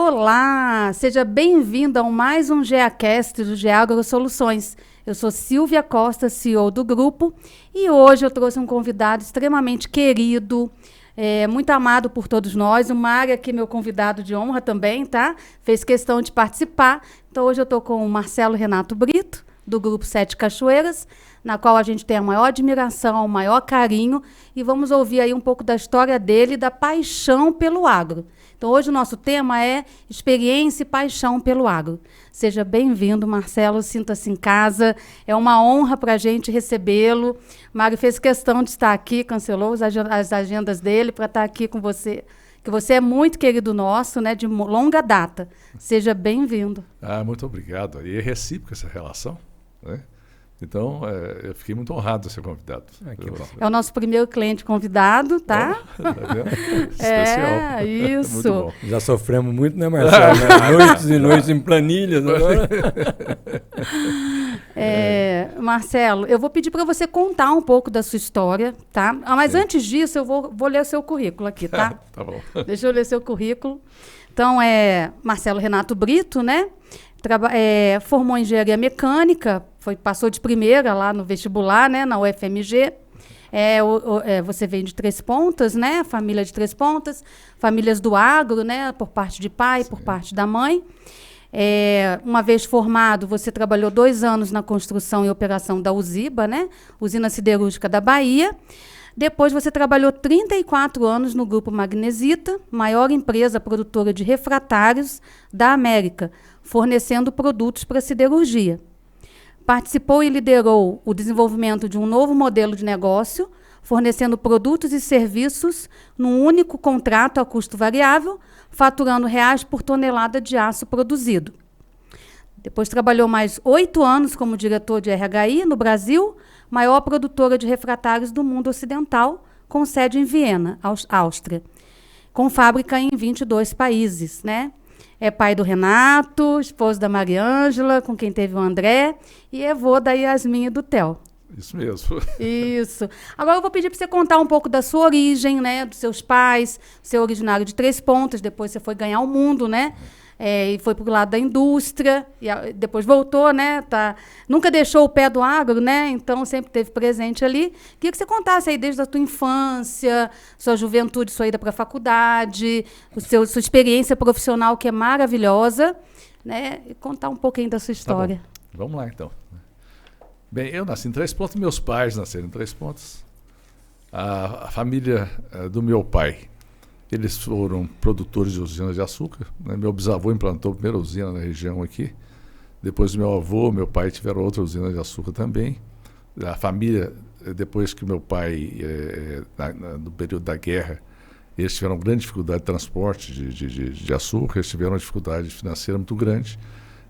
Olá, seja bem-vindo a mais um GeaCast do Geagro Soluções. Eu sou Silvia Costa, CEO do grupo, e hoje eu trouxe um convidado extremamente querido, muito amado por todos nós. O Mário aqui, meu convidado de honra também, tá? Fez questão de participar. Então hoje eu estou com o Marcelo Renato Brito, do Grupo Sete Cachoeiras, na qual a gente tem a maior admiração, o maior carinho, e vamos ouvir aí um pouco da história dele e da paixão pelo agro. Então, hoje o nosso tema é experiência e paixão pelo agro. Seja bem-vindo, Marcelo, sinta-se em casa. É uma honra para a gente recebê-lo. Mário fez questão de estar aqui, cancelou as agendas dele para estar aqui com você, que você é muito querido nosso, né, de longa data. Seja bem-vindo. Muito obrigado. E é recíproca essa relação, né? Então, eu fiquei muito honrado de ser convidado. É o nosso primeiro cliente convidado, tá? Especial. Isso. Muito bom. Já sofremos muito, né, Marcelo? Noites e noites em planilhas agora. Marcelo, eu vou pedir para você contar um pouco da sua história, tá? Mas antes disso, eu vou ler o seu currículo aqui, tá? Tá bom. Deixa eu ler seu currículo. Então, Marcelo Renato Brito, né? Formou em engenharia mecânica, passou de primeira lá no vestibular, né, na UFMG. Você vem de Três Pontas, né, família de Três Pontas, famílias do agro, né, por parte de pai, por parte da mãe. Uma vez formado, você trabalhou 2 anos na construção e operação da Usiba, né, Usina Siderúrgica da Bahia. Depois você trabalhou 34 anos no Grupo Magnesita, maior empresa produtora de refratários da América, fornecendo produtos para siderurgia. Participou e liderou o desenvolvimento de um novo modelo de negócio, fornecendo produtos e serviços num único contrato a custo variável, faturando R$ por tonelada de aço produzido. Depois trabalhou mais 8 anos como diretor de RHI no Brasil, maior produtora de refratários do mundo ocidental, com sede em Viena, Áustria, com fábrica em 22 países, né? É pai do Renato, esposo da Mariângela, com quem teve o André, e avô da Yasmin e do Theo. Isso mesmo. Isso. Agora eu vou pedir para você contar um pouco da sua origem, né? Dos seus pais. Você é originário de Três Pontas, depois você foi ganhar o mundo, né? E foi para o lado da indústria, e depois voltou, né? Nunca deixou o pé do agro, né? Então sempre esteve presente ali. Queria que você contasse aí desde a tua infância, sua juventude, sua ida para a faculdade, sua experiência profissional, que é maravilhosa, né? E contar um pouquinho da sua história. Tá bom. Vamos lá, então. Bem, eu nasci em Três Pontas, meus pais nasceram em Três Pontas. A família do meu pai, eles foram produtores de usinas de açúcar, né? Meu bisavô implantou a primeira usina na região aqui. Depois meu avô, meu pai tiveram outra usina de açúcar também. A família, depois que meu pai, no período da guerra, eles tiveram grande dificuldade de transporte de açúcar, eles tiveram uma dificuldade financeira muito grande.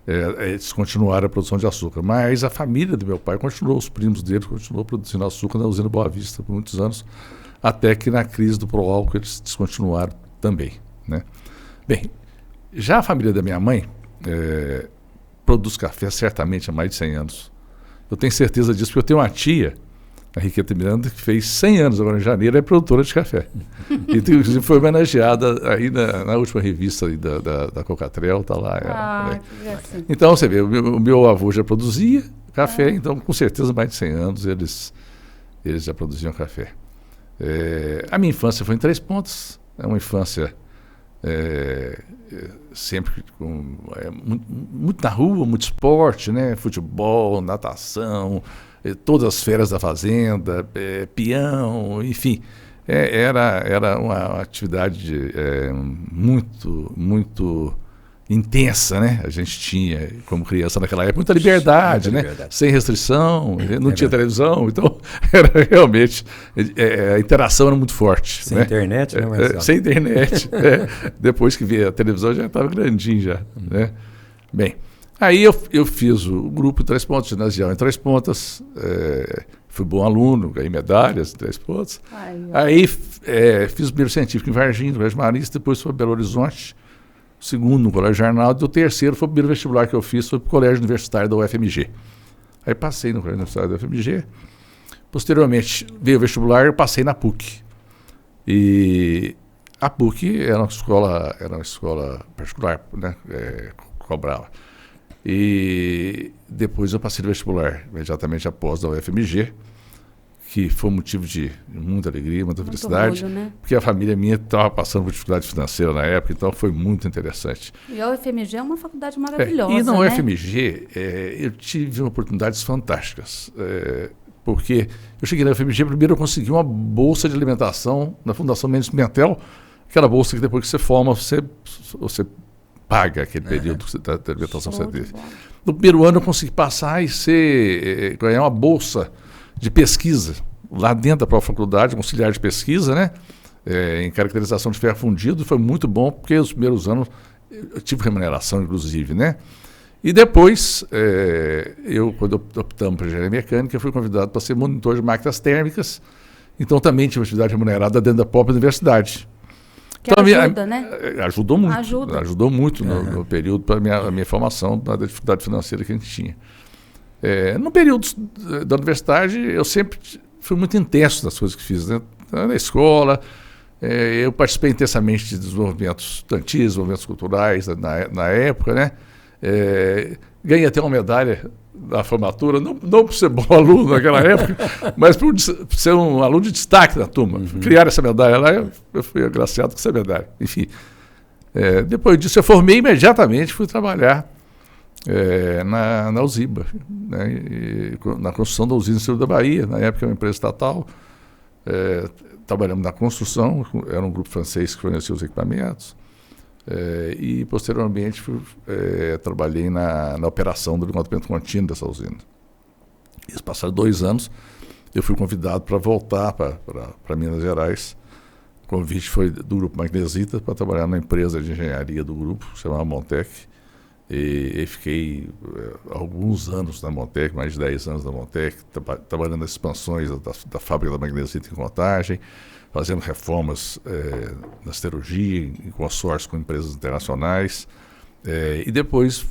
Eles continuaram a produção de açúcar. Mas a família do meu pai continuou, os primos dele continuou produzindo açúcar na usina Boa Vista por muitos anos, até que na crise do Proálcool eles descontinuaram também, né? Bem, já a família da minha mãe produz café certamente há mais de 100 anos. Eu tenho certeza disso, porque eu tenho uma tia, a Riqueta Miranda, que fez 100 anos agora em janeiro, é produtora de café. E inclusive foi homenageada aí na última revista aí da Cocatrel, está lá. Então você vê, o meu avô já produzia café, então com certeza mais de 100 anos eles já produziam café. A minha infância foi em Três Pontas, é uma infância sempre muito na rua, muito esporte, né? Futebol, natação, todas as férias da fazenda, peão, enfim, era uma atividade muito intensa, né? A gente tinha, como criança naquela época, muita liberdade, né? Sem restrição, não tinha televisão, então era realmente, a interação era muito forte. Sem internet, né, Marcelo? Sem internet. Depois que veio a televisão já estava grandinho já, né? Bem, aí eu fiz o grupo Três Pontas, ginasial em Três Pontas, fui bom aluno, ganhei medalhas em Três Pontas. Aí fiz o primeiro científico em Varginha, no Colégio Marista, depois fui para Belo Horizonte, o segundo no Colégio Arnaldo, e o terceiro foi o primeiro vestibular que eu fiz, foi para o Colégio Universitário da UFMG. Aí passei no Colégio Universitário da UFMG, posteriormente veio o vestibular, eu passei na PUC. E A PUC era uma escola particular, né? Cobrava. E depois eu passei no vestibular, imediatamente após da UFMG, que foi um motivo de muita alegria, muita felicidade, orgulho, né? porque a família minha estava passando por dificuldade financeira na época, então foi muito interessante. E a UFMG é uma faculdade maravilhosa, E na né? UFMG eu tive oportunidades fantásticas, porque eu cheguei na UFMG, primeiro eu consegui uma bolsa de alimentação na Fundação Mendes Pimentel, aquela bolsa que depois que você forma, você paga aquele período da alimentação que você teve. No primeiro ano eu consegui passar e ganhar uma bolsa de pesquisa lá dentro da própria faculdade, um auxiliar de pesquisa, né? Em caracterização de ferro fundido, foi muito bom, porque os primeiros anos eu tive remuneração, inclusive, né? E depois, quando optamos para engenharia mecânica, eu fui convidado para ser monitor de máquinas térmicas, então também tive atividade remunerada dentro da própria universidade. Que então, ajuda, né? Ajudou muito. Ajudou muito no período para a minha formação, da dificuldade financeira que a gente tinha. No período da universidade, eu sempre fui muito intenso nas coisas que fiz, né? Na escola, eu participei intensamente de desenvolvimentos estudantis, movimentos culturais na época, né? Ganhei até uma medalha da formatura, não por ser bom aluno naquela época, mas por ser um aluno de destaque na turma. Criaram essa medalha lá, eu fui agraciado com essa medalha. Enfim, depois disso eu formei imediatamente, fui trabalhar na Usiba, né, na construção da usina Estado da Bahia. Na época era uma empresa estatal, trabalhamos na construção, era um grupo francês que fornecia os equipamentos, e posteriormente trabalhei na operação do levantamento contínuo dessa usina. Isso passaram 2 anos, eu fui convidado para voltar para Minas Gerais. O convite foi do grupo Magnesita para trabalhar na empresa de engenharia do grupo, chamada Montec. E fiquei alguns anos na Montec, mais de 10 anos na Montec, trabalhando nas expansões da fábrica da Magnesita em Contagem, fazendo reformas na siderurgia, em consórcio com empresas internacionais. E depois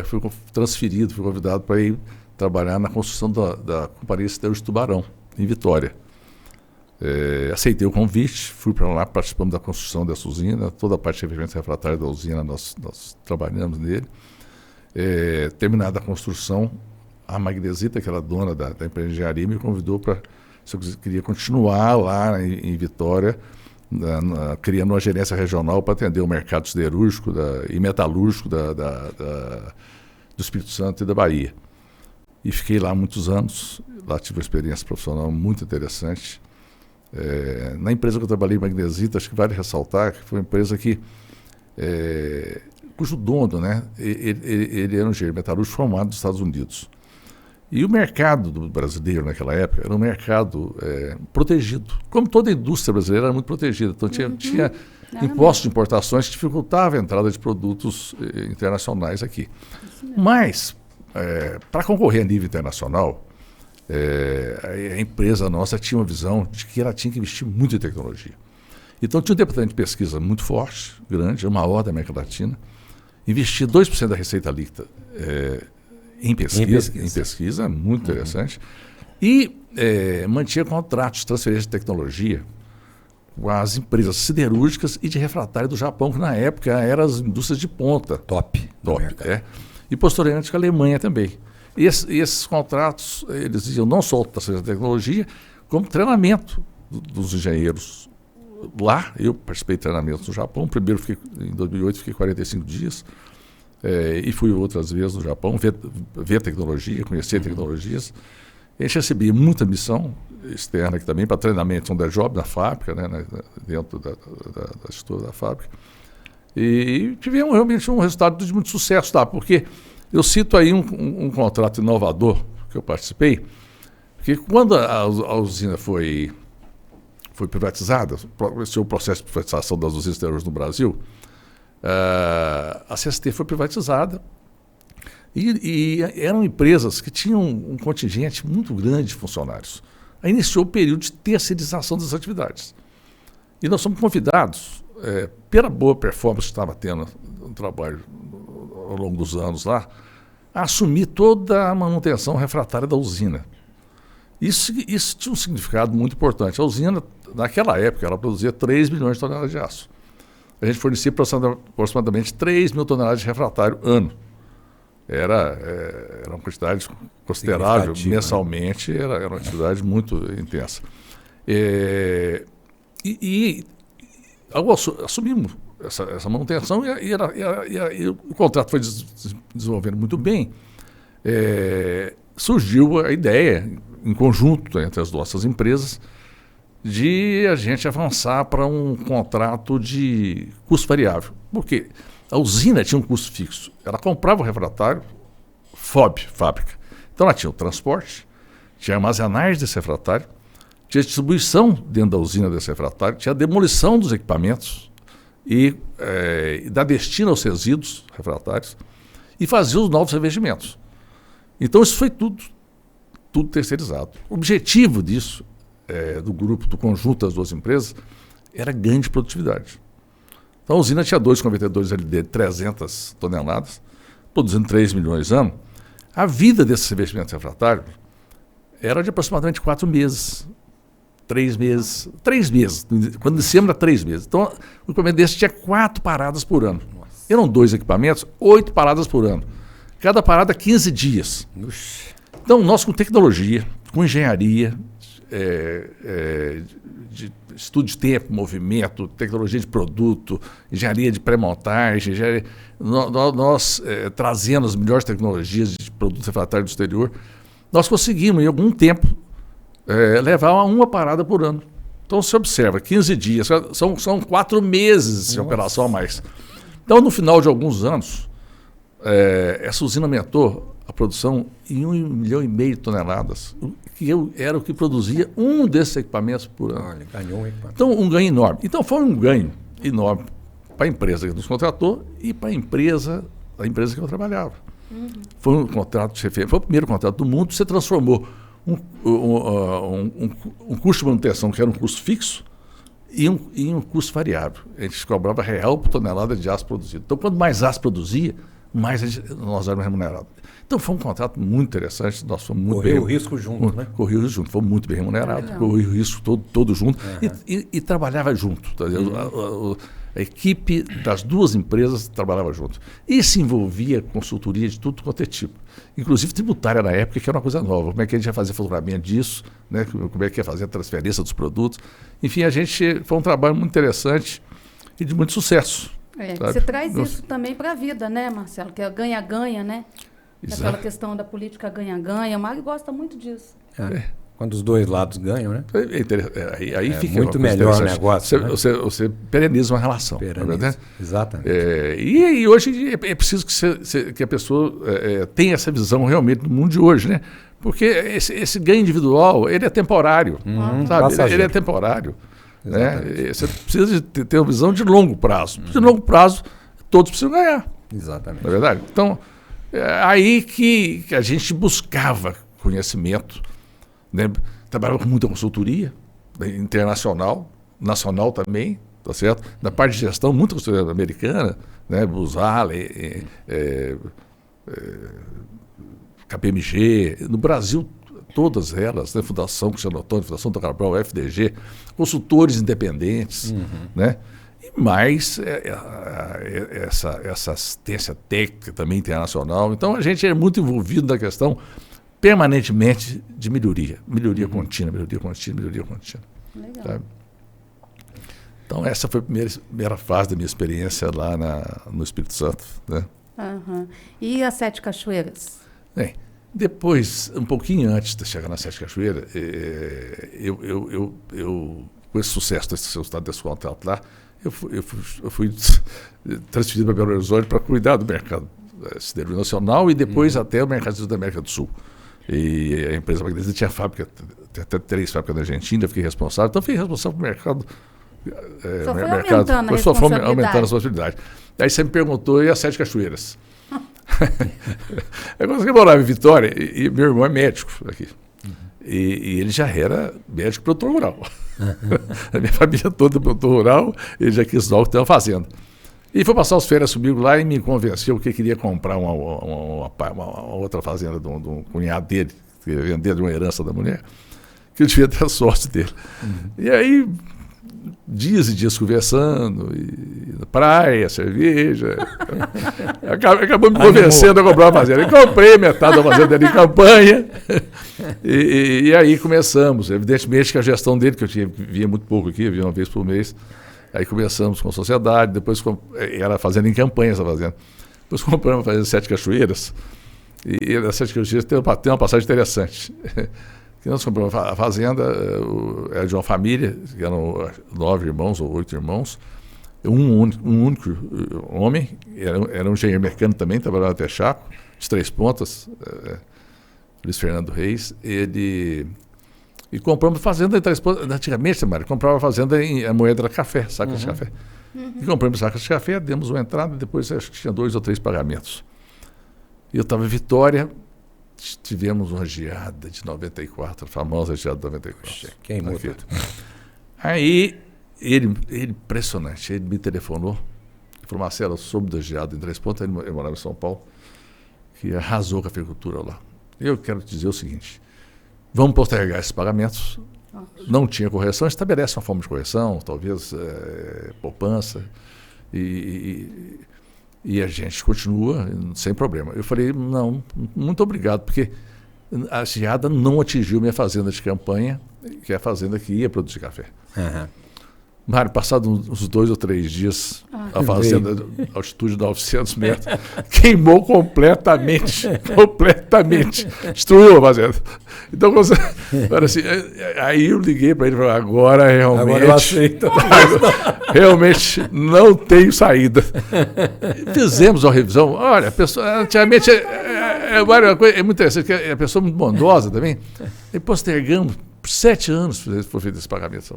fui transferido, fui convidado para ir trabalhar na construção da Companhia Siderúrgica Tubarão, em Vitória. Aceitei o convite, fui para lá, participamos da construção dessa usina, toda a parte de revestimento refratário da usina nós trabalhamos nele. Terminada a construção, a Magnesita, que era dona da empresa de engenharia, me convidou para, se eu queria continuar lá em Vitória, criando uma gerência regional para atender o mercado siderúrgico e metalúrgico do Espírito Santo e da Bahia. E fiquei lá muitos anos, lá tive uma experiência profissional muito interessante. Na empresa que eu trabalhei, Magnesita, acho que vale ressaltar que foi uma empresa cujo dono, né, ele era um engenheiro metalúrgico formado nos Estados Unidos. E o mercado brasileiro naquela época era um mercado protegido. Como toda a indústria brasileira era muito protegida. Então tinha impostos de importações que dificultavam a entrada de produtos internacionais aqui. Mas, para concorrer a nível internacional, a empresa nossa tinha uma visão de que ela tinha que investir muito em tecnologia. Então tinha um departamento de pesquisa muito forte, grande, o maior da América Latina, investia 2% da receita líquida em pesquisa, muito interessante, e mantinha contratos de transferência de tecnologia com as empresas siderúrgicas e de refratário do Japão, que na época eram as indústrias de ponta. Top. E posteriormente com a Alemanha também. E esses contratos, eles iam não só transferência de tecnologia, como treinamento dos engenheiros lá. Eu participei de treinamentos no Japão. Primeiro, em 2008, fiquei 45 dias. E fui outras vezes no Japão ver tecnologia, conhecer tecnologias. A gente recebia muita missão externa aqui também para treinamento on the job na fábrica, né, dentro da estrutura da fábrica. E tivemos realmente um resultado de muito sucesso, tá? Porque eu cito aí um contrato inovador que eu participei, porque quando a usina foi privatizada, o processo de privatização das usinas siderúrgicas no Brasil, a CST foi privatizada e eram empresas que tinham um contingente muito grande de funcionários. Aí iniciou o período de terceirização das atividades. E nós fomos convidados, pela boa performance que estava tendo no trabalho ao longo dos anos lá, a assumir toda a manutenção refratária da usina. Isso tinha um significado muito importante. A usina, naquela época, ela produzia 3 milhões de toneladas de aço. A gente fornecia aproximadamente 3 mil toneladas de refratário ano. Era uma quantidade considerável, mensalmente, né? Era uma atividade muito intensa. Assumimos essa manutenção e o contrato foi desenvolvendo muito bem. Surgiu a ideia, em conjunto entre as nossas empresas, de a gente avançar para um contrato de custo variável. Por quê? A usina tinha um custo fixo. Ela comprava o refratário, fábrica. Então ela tinha o transporte, tinha armazenagem desse refratário, tinha distribuição dentro da usina desse refratário, tinha a demolição dos equipamentos e dar destino aos resíduos refratários e fazia os novos revestimentos. Então isso foi tudo terceirizado. O objetivo disso, do grupo, do conjunto das duas empresas, era ganho de produtividade. Então a usina tinha 2 convertedores LD de 300 toneladas, produzindo 3 milhões ano. A vida desses revestimentos refratários era de aproximadamente 4 meses. 3 meses. 3 meses. Quando iniciamos era 3 meses. Então o equipamento desse tinha 4 paradas por ano. Nossa. Eram 2 equipamentos, 8 paradas por ano. Cada parada 15 dias. Uxi. Então nós com tecnologia, com engenharia, de estudo de tempo, movimento, tecnologia de produto, engenharia de pré-montagem, nós trazendo as melhores tecnologias de produtos refratários do exterior, nós conseguimos, em algum tempo, levar uma parada por ano. Então, se observa, 15 dias, são 4 meses de operação a mais. Então, no final de alguns anos, essa usina aumentou a produção em 1,5 milhão de toneladas, que era o que produzia um desses equipamentos por ano. Olha, ganhou um equipamento. Então, um ganho enorme. Então, foi um ganho enorme para a empresa que nos contratou e para a empresa que eu trabalhava. Uhum. Foi um contrato de referência, foi o primeiro contrato do mundo. Você transformou um custo de manutenção, que era um custo fixo, em um custo variável. A gente cobrava real por tonelada de aço produzido. Então, quanto mais aço produzia, mais nós éramos remunerados. Então foi um contrato muito interessante, nós fomos muito Correu o risco junto, né? Correu o risco junto, foi muito bem remunerado, correu o risco todo junto e trabalhava junto. Tá? A equipe das duas empresas trabalhava junto. E se envolvia consultoria de tudo quanto é tipo. Inclusive tributária na época, que era uma coisa nova. Como é que a gente ia fazer faturamento disso, né? Como é que ia fazer a transferência dos produtos. Enfim, foi um trabalho muito interessante e de muito sucesso. Você traz isso também para a vida, né, Marcelo? Que é ganha-ganha, né? Exato. Aquela questão da política ganha-ganha. O Mário gosta muito disso. Quando os dois lados ganham, né? Aí fica muito melhor o negócio. Você pereniza uma relação. Pereniza, exatamente. E hoje é preciso que a pessoa tenha essa visão realmente do mundo de hoje, né? Porque esse ganho individual, ele é temporário. Sabe? Ele é temporário. Né? Você precisa ter uma visão de longo prazo. De longo prazo, todos precisam ganhar. Exatamente. Não é verdade? Então, aí que a gente buscava conhecimento, né? Trabalhava com muita consultoria, né? Internacional, nacional também, tá certo? Na parte de gestão, muita consultoria americana, né? Busale, KPMG, no Brasil, todas elas, né? Fundação Cristiano Antônio, Fundação Dom Cabral, FDG, consultores independentes, né? E mais essa assistência técnica também internacional. Então, a gente é muito envolvido na questão permanentemente de melhoria contínua. Legal. Sabe? Então, essa foi a primeira fase da minha experiência lá no Espírito Santo, né? E as 7 Cachoeiras? Bem, depois, um pouquinho antes de chegar nas 7 Cachoeiras, eu com esse sucesso desse resultado desse contrato lá, eu fui transferido para Belo Horizonte para cuidar do mercado siderúrgico nacional e depois até o mercado da América do Sul. E a empresa magnetista tinha fábrica, até 3 fábricas na Argentina, eu fiquei responsável. Então, eu fui responsável pelo mercado. Só foi aumentando a responsabilidade. Aí você me perguntou, e as 7 Cachoeiras? Quando eu morava em Vitória, e meu irmão é médico aqui. E ele já era médico produtor rural. A minha família toda é produtor rural, ele já quis logo ter uma fazenda. E foi passar as férias comigo lá e me convenceu que queria comprar uma outra fazenda de um cunhado dele, que queria vender de uma herança da mulher. que eu devia ter a sorte dele. E aí, dias e dias conversando, e na praia, cerveja. Acabou me convencendo a comprar uma fazenda. Eu comprei metade da fazenda ali em Campanha. E aí começamos. Evidentemente que a gestão dele, que eu via muito pouco aqui, eu via uma vez por mês. Aí começamos com a sociedade, depois era fazenda em Campanha essa fazenda. Depois compramos a fazenda Sete Cachoeiras. E a Sete Cachoeiras tem uma passagem interessante. Que nós compramos a fazenda, era de uma família, que eram 9 irmãos ou 8 irmãos, um único homem, era um engenheiro mecânico também, trabalhava até Chaco, de Três Pontas, Luiz Fernando Reis. E compramos a fazenda em Três Pontas. Antigamente, Mário, comprava a fazenda a moeda era café, sacas de café. E compramos sacas de café, demos uma entrada, depois acho que tinha 2 ou 3 pagamentos. E eu estava em Vitória. Tivemos uma geada de 94, a famosa geada de 94. Queimou tudo. Aí, ele impressionante, ele me telefonou, falou, Marcelo, eu soube da geada em Três Pontas, ele morava em São Paulo, que arrasou a cafeicultura lá. Eu quero te dizer o seguinte, vamos postergar esses pagamentos, não tinha correção, estabelece uma forma de correção, talvez poupança, e a gente continua sem problema. Eu falei, não, muito obrigado, porque a geada não atingiu minha fazenda de Campanha, que é a fazenda que ia produzir café. Mário, passados uns 2 ou 3 dias, a fazenda, a altitude de 900 metros, queimou completamente, destruiu a fazenda. Então, assim, aí eu liguei para ele e falei, agora eu aceito. Realmente não tenho saída. Fizemos uma revisão. Olha, a pessoa, antigamente, é muito interessante, que a pessoa é muito bondosa também, e postergamos por 7 anos foi feito esse pagamento.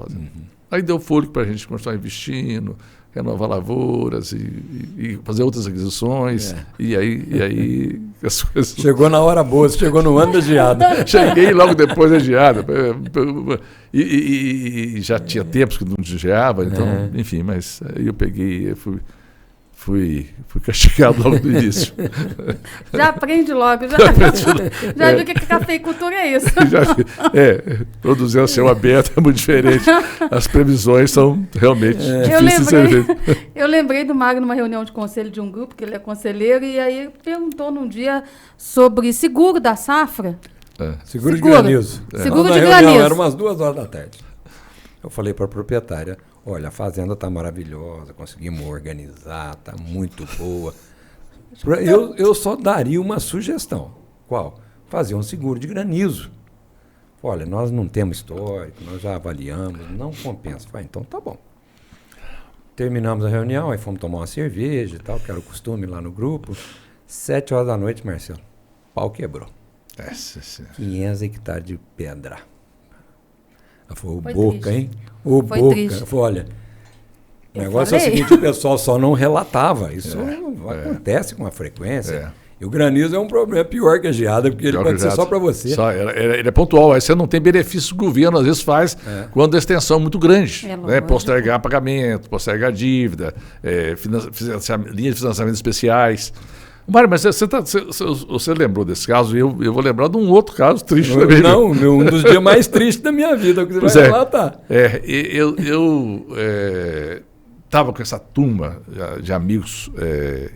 Aí deu fôlego para a gente continuar investindo, renovar lavouras e fazer outras aquisições. E aí as coisas... Chegou na hora boa, você chegou no ano da geada. Cheguei logo depois da geada. E já tinha tempos que não geava, então, enfim, mas aí eu peguei, fui castigado logo no início. Já aprende logo, já viu que a cafeicultura é isso. Produzir a céu aberto é muito diferente. As previsões são realmente difíceis de ser feitas. Eu lembrei do Mário numa reunião de conselho de um grupo, que ele é conselheiro, e aí perguntou num dia sobre seguro da safra. Seguro de granizo. Seguro de granizo. Era umas 2 horas da tarde. Eu falei para a proprietária, olha, a fazenda está maravilhosa, conseguimos organizar, está muito boa. Eu só daria uma sugestão. Qual? Fazer um seguro de granizo. Olha, nós não temos histórico, nós já avaliamos, não compensa. Falei, então tá bom. Terminamos a reunião, aí fomos tomar uma cerveja e tal, que era o costume lá no grupo. 7 horas da noite, Marcelo, pau quebrou. 500 hectares de pedra. Ela falou, boca, hein? O Foi boca. triste. Eu falei, olha, o negócio é o seguinte, o pessoal só não relatava. Isso acontece com uma frequência. E o granizo é um problema pior que a geada, porque ele pode ser só para você. Ele é pontual, aí você não tem benefício que o governo às vezes faz quando a extensão é muito grande. Postergar pagamento, postergar dívida, linhas de financiamento especiais. Mário, mas você lembrou desse caso, e eu vou lembrar de um outro caso triste também. Não, um dos dias mais tristes da minha vida, que você vai relatar. Eu estava com essa turma de amigos,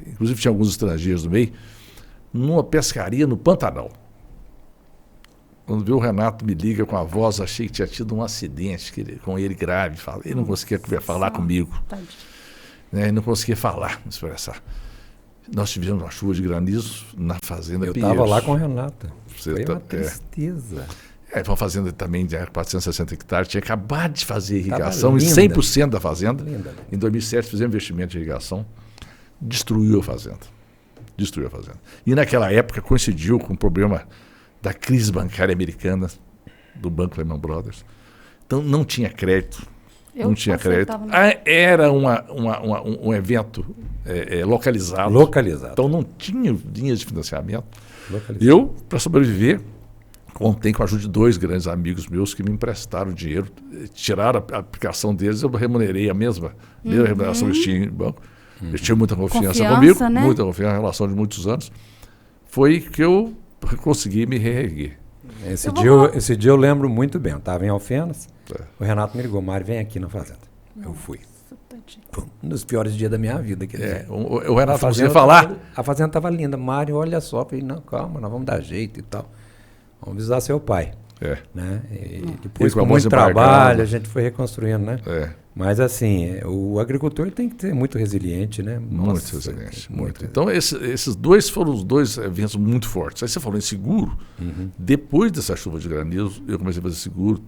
inclusive tinha alguns estrangeiros no meio, numa pescaria no Pantanal. Quando viu o Renato me liga com a voz, achei que tinha tido um acidente com ele grave. Ele não conseguia falar comigo. Ele não conseguia falar, expressar. Nós tivemos uma chuva de granizo na fazenda Pinheiros. Eu estava lá com a Renata. Foi uma tristeza. Foi uma fazenda também de 460 hectares. Tinha acabado de fazer irrigação em 100% da fazenda. Linda. Em 2007 fizemos investimento de irrigação. Destruiu a fazenda. E naquela época coincidiu com o problema da crise bancária americana, do Banco Lehman Brothers. Então não tinha crédito. Não tinha crédito. Era um evento localizado. Então não tinha linhas de financiamento. Eu, para sobreviver, contei com a ajuda de 2 grandes amigos meus que me emprestaram dinheiro, tiraram a aplicação deles, eu remunerei a mesma remuneração que eu tinha no banco. Eles tinham muita confiança comigo, muita confiança, uma relação de muitos anos. Foi que eu consegui me reerguer. Esse dia eu lembro muito bem. Eu estava em Alfenas, o Renato me ligou, Mário, vem aqui na fazenda. Eu fui. Foi um dos piores dias da minha vida. O Renato fazia falar. A fazenda estava linda. Mário, olha só. Eu falei, não, calma, nós vamos dar jeito e tal. Vamos visitar seu pai. Né? E depois, com muito trabalho, a gente foi reconstruindo, né? Mas, assim, o agricultor tem que ser muito resiliente, né? Muito resiliente, muito. Então, esses dois foram os dois eventos muito fortes. Aí você falou em seguro. Depois dessa chuva de granizo, eu comecei a fazer seguro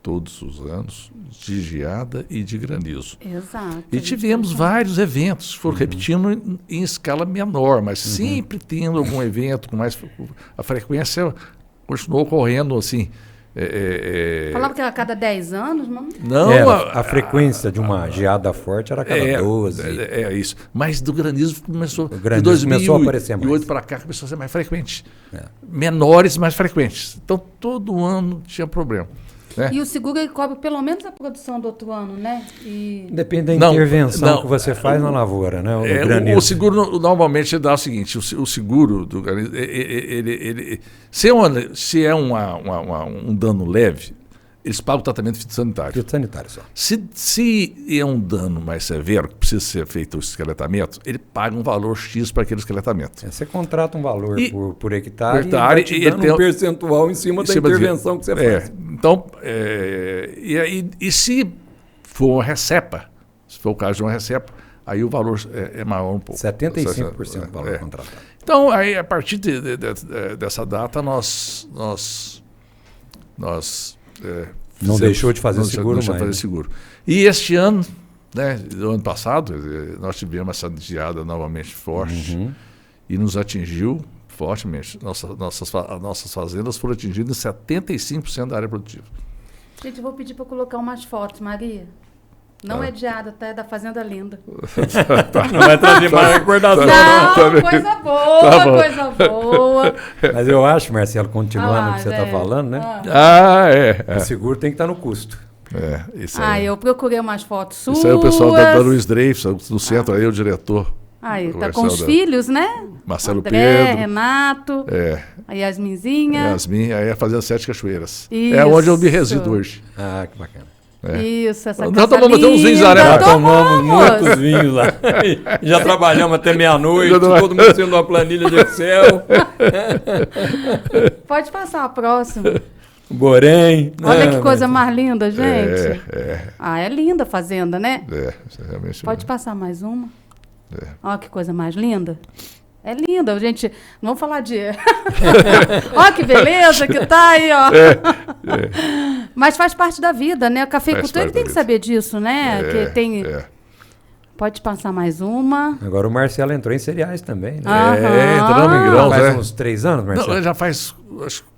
todos os anos, de geada e de granizo. Exato. E tivemos vários eventos que foram repetindo em escala menor, mas sempre tendo algum evento com mais... A frequência continuou ocorrendo assim. Falava que era a cada 10 anos, não? Não, a frequência de uma geada forte era a cada 12. Isso. Mas do granizo começou... O granizo começou a aparecer mais. De 8 para cá começou a ser mais frequente. Menores, mais frequentes. Então, todo ano tinha problema. Né? E o seguro ele cobre pelo menos a produção do outro ano, né? Depende da intervenção que você faz na lavoura, né? O seguro normalmente dá o seguinte: o seguro do granizo, se é um dano leve, eles pagam o tratamento fitossanitário. Fitossanitário só. Se é um dano mais severo, que precisa ser feito o esqueletamento, ele paga um valor X para aquele esqueletamento. Você contrata um valor por hectare, e ele tem um percentual em cima da intervenção que você faz. Então, e se for uma recepa, se for o caso de uma recepa, aí o valor é maior um pouco. 75% do valor contratado. Então, aí, a partir dessa data, nós não deixou de fazer seguro mais. Seguro. E este ano, né, do ano passado, nós tivemos essa geada novamente forte e nos atingiu fortemente. Nossas fazendas foram atingidas em 75% da área produtiva. Gente, eu vou pedir para colocar umas fotos, Maria. Não é de geada, tá? É da Fazenda Linda. Não vai trazer mais recordação. Não, coisa boa, coisa boa. Mas eu acho, Marcelo, continuando o que você está falando, né? O seguro tem que estar no custo. Isso aí. Eu procurei umas fotos suas. Isso aí é o pessoal da Luiz Dreyfus, do centro, aí o diretor. Aí, tá com os filhos, né? Marcelo André, Pedro. Renato. A Yasminzinha. Yasmin, aí a Fazenda Sete Cachoeiras. Isso. É onde eu me resido hoje. Que bacana. Isso, essa nós tomamos até uns vinhos já tomamos muitos vinhos lá. Já trabalhamos até meia-noite, todo mundo sendo uma planilha de Excel. Pode passar a próxima. Borém. Olha que coisa mais linda, gente. É linda a fazenda, né? Realmente. Pode passar mais uma. Olha que coisa mais linda. É linda, gente. Não vamos falar de... Olha que beleza que tá aí, ó. Mas faz parte da vida, né? O cafeicultor ele tem que saber disso, né? Que tem... Pode passar mais uma. Agora o Marcelo entrou em cereais também, né? Entramos em grãos. Faz uns 3 anos, Marcelo? Não, já faz... Acho que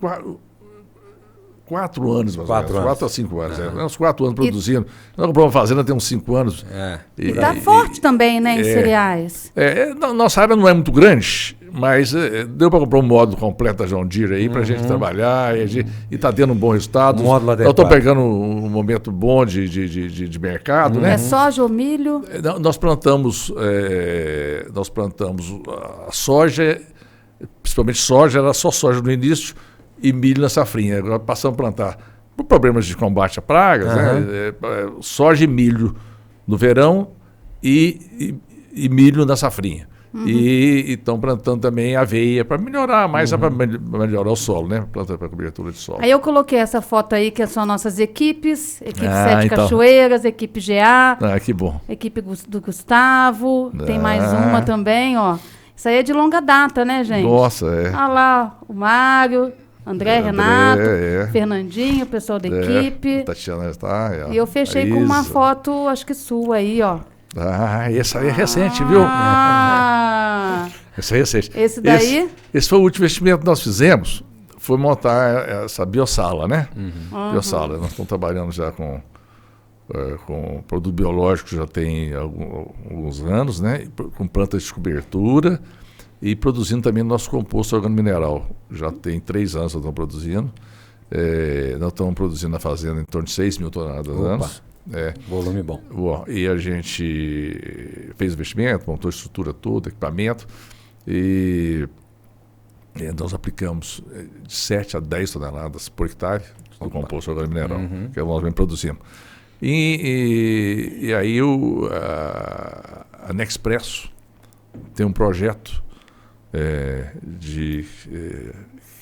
4 anos, mais ou menos. 4 a 5 anos. Uns 4 anos produzindo. Nós compramos uma fazenda tem uns 5 anos. E tá forte também, né, em cereais. Nossa área não é muito grande, mas deu para comprar um módulo completo da John Deere aí para a gente trabalhar e está tendo um bom resultado. Eu estou pegando um momento bom de mercado, né? É soja ou milho? Nós plantamos a soja, principalmente soja, era só soja no início, e milho na safrinha. Agora passamos a plantar, por problemas de combate a pragas, né? Soja e milho no verão e milho na safrinha. E estão plantando também aveia para melhorar mais, para melhorar o solo, né? Planta para cobertura de solo. Aí eu coloquei essa foto aí, que são nossas equipes. Equipe Sete Cachoeiras, equipe GA. Que bom. Equipe do Gustavo. Tem mais uma também, ó. Isso aí é de longa data, né, gente? Nossa, Olha lá, o Mário... André, Renato, Fernandinho, o pessoal da equipe. Tatiana está. E eu fechei com uma foto, acho que sua aí, ó. Esse aí é recente, viu? Esse é recente. Esse daí? Esse foi o último investimento que nós fizemos, foi montar essa biosala, né? Biosala. Nós estamos trabalhando já com produto biológico, já tem alguns anos, né? Com plantas de cobertura. E produzindo também nosso composto organomineral. Já tem 3 anos que nós estamos produzindo. Nós estamos produzindo na fazenda em torno de 6 mil toneladas anos. Volume bom. E a gente fez investimento, montou a estrutura toda, equipamento. E Nós aplicamos de 7 a 10 toneladas por hectare do composto orgânico mineral, que nós vem produzindo. E aí a Nexpresso tem um projeto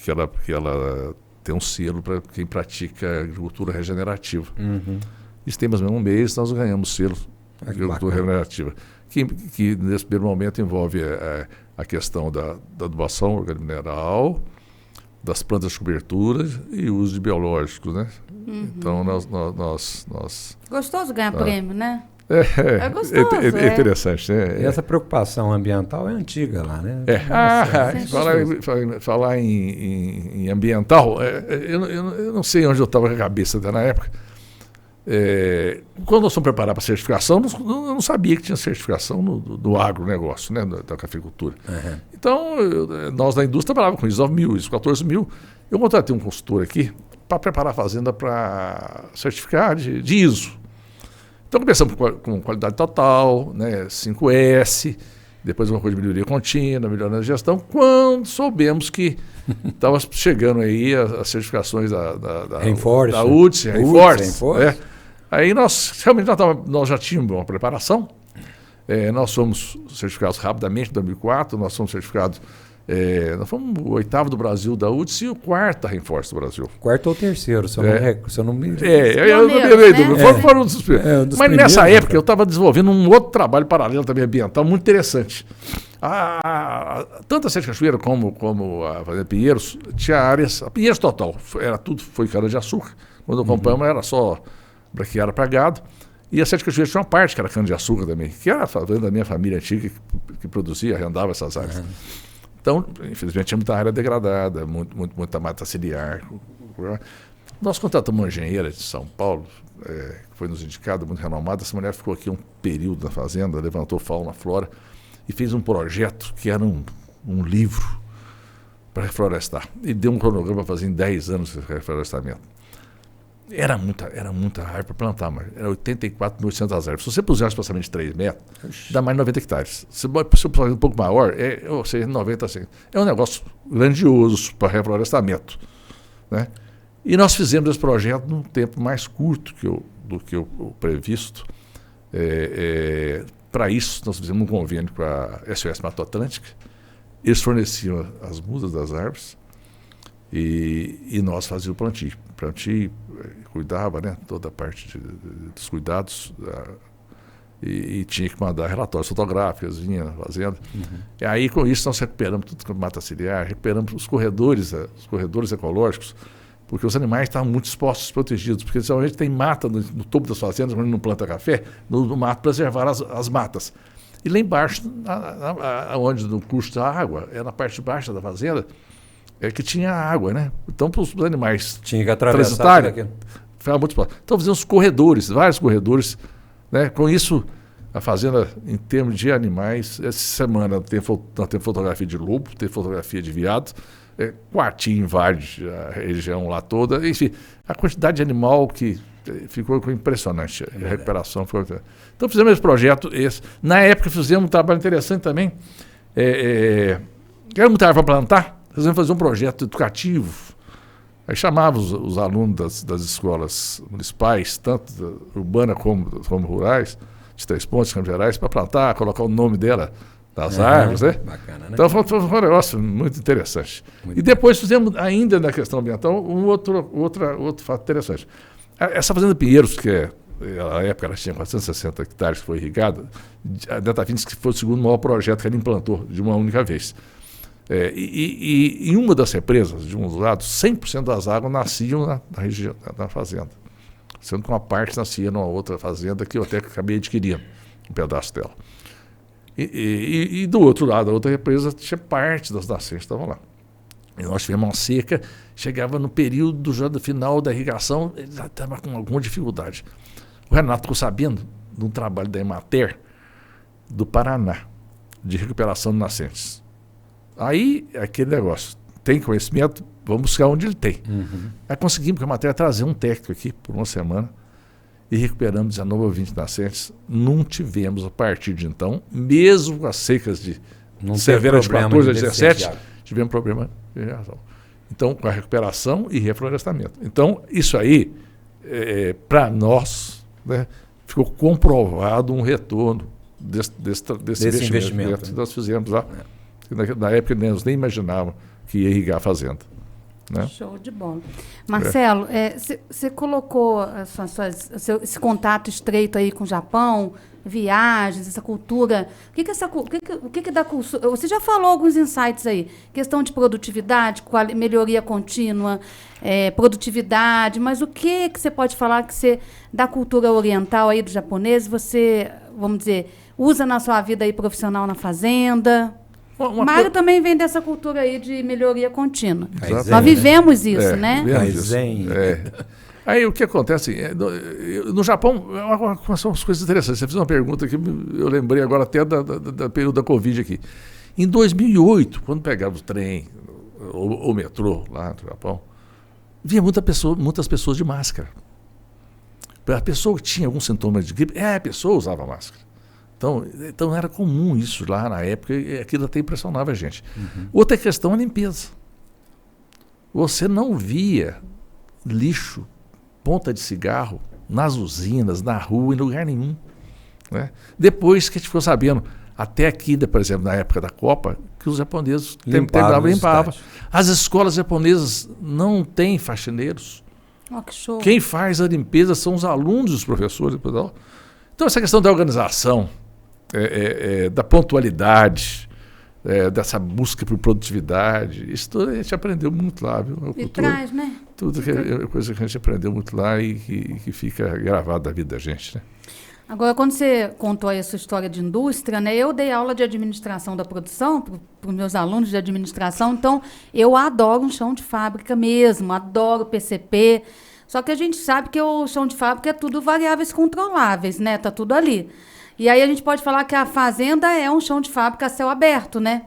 que ela tem um selo para quem pratica agricultura regenerativa. Isso tem mais ou menos um mês, nós ganhamos selo de agricultura regenerativa, que nesse primeiro momento envolve a questão da adubação orgânico mineral, das plantas de cobertura e o uso de biológicos, né? Então nós Gostoso ganhar prêmio, né? É gostoso. É interessante, né? E essa preocupação ambiental é antiga lá, né? Falar em ambiental, eu não sei onde eu estava com a cabeça até na época. Quando nós fomos preparar para a certificação, eu não sabia que tinha certificação do agronegócio, né, da cafeicultura. Então, nós da indústria trabalhávamos com ISO 1000, ISO 14000. Eu contratei um consultor aqui para preparar a fazenda para certificar de ISO. Então, começamos com qualidade total, né, 5S, depois uma coisa de melhoria contínua, melhorando a gestão, quando soubemos que estava chegando aí as certificações da UTS, Rainforest. Aí nós realmente nós já tínhamos uma preparação. Nós fomos certificados rapidamente em 2004, nós fomos certificados, nós fomos o 8º do Brasil da UTS e o 4º da Rainforest do Brasil. 4º ou 3º, se eu não me... Foram um dos primeiros. Mas nessa época eu estava desenvolvendo um outro trabalho paralelo também ambiental, muito interessante. Tanto a Sete Cachoeira como a Fazenda Pinheiros tinha áreas, a Pinheiros total, foi cana-de-açúcar. Quando compramos era só braquiária para gado. E a Sete Cachoeiras tinha uma parte que era cana-de-açúcar também, que era a fazenda da minha família antiga que produzia, arrendava essas áreas. Então, infelizmente, tinha muita área degradada, muita mata ciliar. Nós contratamos uma engenheira de São Paulo, que foi nos indicada, muito renomada. Essa mulher ficou aqui um período na fazenda, levantou fauna, flora, e fez um projeto que era um livro para reflorestar. E deu um cronograma para fazer em 10 anos de reflorestamento. Era muita árvore para plantar, mas era 84.800 árvores. Se você puser um espaçamento de 3 metros, dá mais de 90 hectares. Se você puser um pouco maior, ou seja, 90 assim. É um negócio grandioso para reflorestamento, né? E nós fizemos esse projeto num tempo mais curto do que o previsto. Para isso, nós fizemos um convênio com a SOS Mata Atlântica. Eles forneciam as mudas das árvores e nós fazíamos o plantio. Cuidava, né, toda a parte dos cuidados e tinha que mandar relatórios fotográficos, vinha na fazenda. E aí, com isso, nós recuperamos tudo com mata ciliar, recuperamos os corredores ecológicos, porque os animais estavam muito expostos, protegidos, porque geralmente tem mata no topo das fazendas, quando não planta café, no mato preservar as matas. E lá embaixo, onde no curso da água, na parte de baixo da fazenda, que tinha água, né? Então, para os animais tinha que atravessar ficava muito exposto. Então, fizemos corredores, vários corredores, né? Com isso, a fazenda, em termos de animais, essa semana nós temos fotografia de lobo, tem fotografia de veado, Quartinho invade a região lá toda, enfim, a quantidade de animal que ficou impressionante, a recuperação foi... Então fizemos esse projeto, na época fizemos um trabalho interessante também, era muita árvore para plantar, fizemos fazer um projeto educativo, aí chamávamos os alunos das escolas municipais, tanto urbanas como rurais, de Três Pontos, Campos Gerais, para plantar, colocar o nome dela das árvores, né? Bacana, né? Então foi um negócio muito interessante. E depois fizemos, ainda na questão ambiental, um outro fato interessante. Essa fazenda Pinheiros, que na época ela tinha 460 hectares, que foi irrigada, a Delta Vintes que foi o segundo maior projeto que ela implantou de uma única vez. E em uma das represas, de um lado, 100% das águas nasciam na região, na fazenda. Sendo que uma parte nascia numa outra fazenda que eu até acabei adquirindo um pedaço dela. E do outro lado, a outra represa tinha parte das nascentes que estavam lá. E nós tivemos uma seca, chegava no período já do final da irrigação, ele já estava com alguma dificuldade. O Renato ficou sabendo de um trabalho da Emater do Paraná, de recuperação de nascentes. Aí, aquele negócio, tem conhecimento, vamos buscar onde ele tem. Aí conseguimos com a Emater trazer um técnico aqui por uma semana, e recuperamos 19 ou 20 nascentes. Não tivemos, a partir de então, mesmo com as secas de severas de 14 a 17, tivemos problema de irrigação. Então, com a recuperação e reflorestamento. Então, isso aí, para nós, né, ficou comprovado um retorno desse investimento que nós fizemos lá. Na época, nós nem imaginávamos que ia irrigar a fazenda. Né? Show de bola. Marcelo, você colocou esse contato estreito aí com o Japão, viagens, essa cultura. O que dá cultura? Você já falou alguns insights aí. Questão de produtividade, melhoria contínua, produtividade, mas o que você pode falar que você, da cultura oriental aí do japonês, você, vamos dizer, usa na sua vida aí profissional na fazenda? O Mário também vem dessa cultura aí de melhoria contínua. Nós vivemos isso, né? Aí o que acontece, no Japão, são as coisas interessantes. Você fez uma pergunta que eu lembrei agora até da período da Covid aqui. Em 2008, quando pegava o trem, o metrô lá no Japão, via muitas pessoas de máscara. A pessoa que tinha algum sintoma de gripe, a pessoa usava máscara. Então era comum isso lá na época, e aquilo até impressionava a gente. Outra questão é a limpeza. Você não via lixo, ponta de cigarro, nas usinas, na rua, em lugar nenhum. Né? Depois que a gente ficou sabendo, até aqui, por exemplo, na época da Copa, que os japoneses limpavam. As escolas japonesas não têm faxineiros. Oh, que show. Quem faz a limpeza são os alunos e os professores. Então, essa questão da organização, da pontualidade, dessa busca por produtividade, isso tudo a gente aprendeu muito lá, viu? E traz, né? Tudo que é coisa que a gente aprendeu muito lá e que fica gravado na vida da gente, né? Agora, quando você contou aí a sua história de indústria, né? Eu dei aula de administração da produção para os meus alunos de administração, então eu adoro um chão de fábrica mesmo, adoro PCP, só que a gente sabe que o chão de fábrica é tudo variáveis controláveis, né? Tá tudo ali. E aí a gente pode falar que a fazenda é um chão de fábrica a céu aberto, né?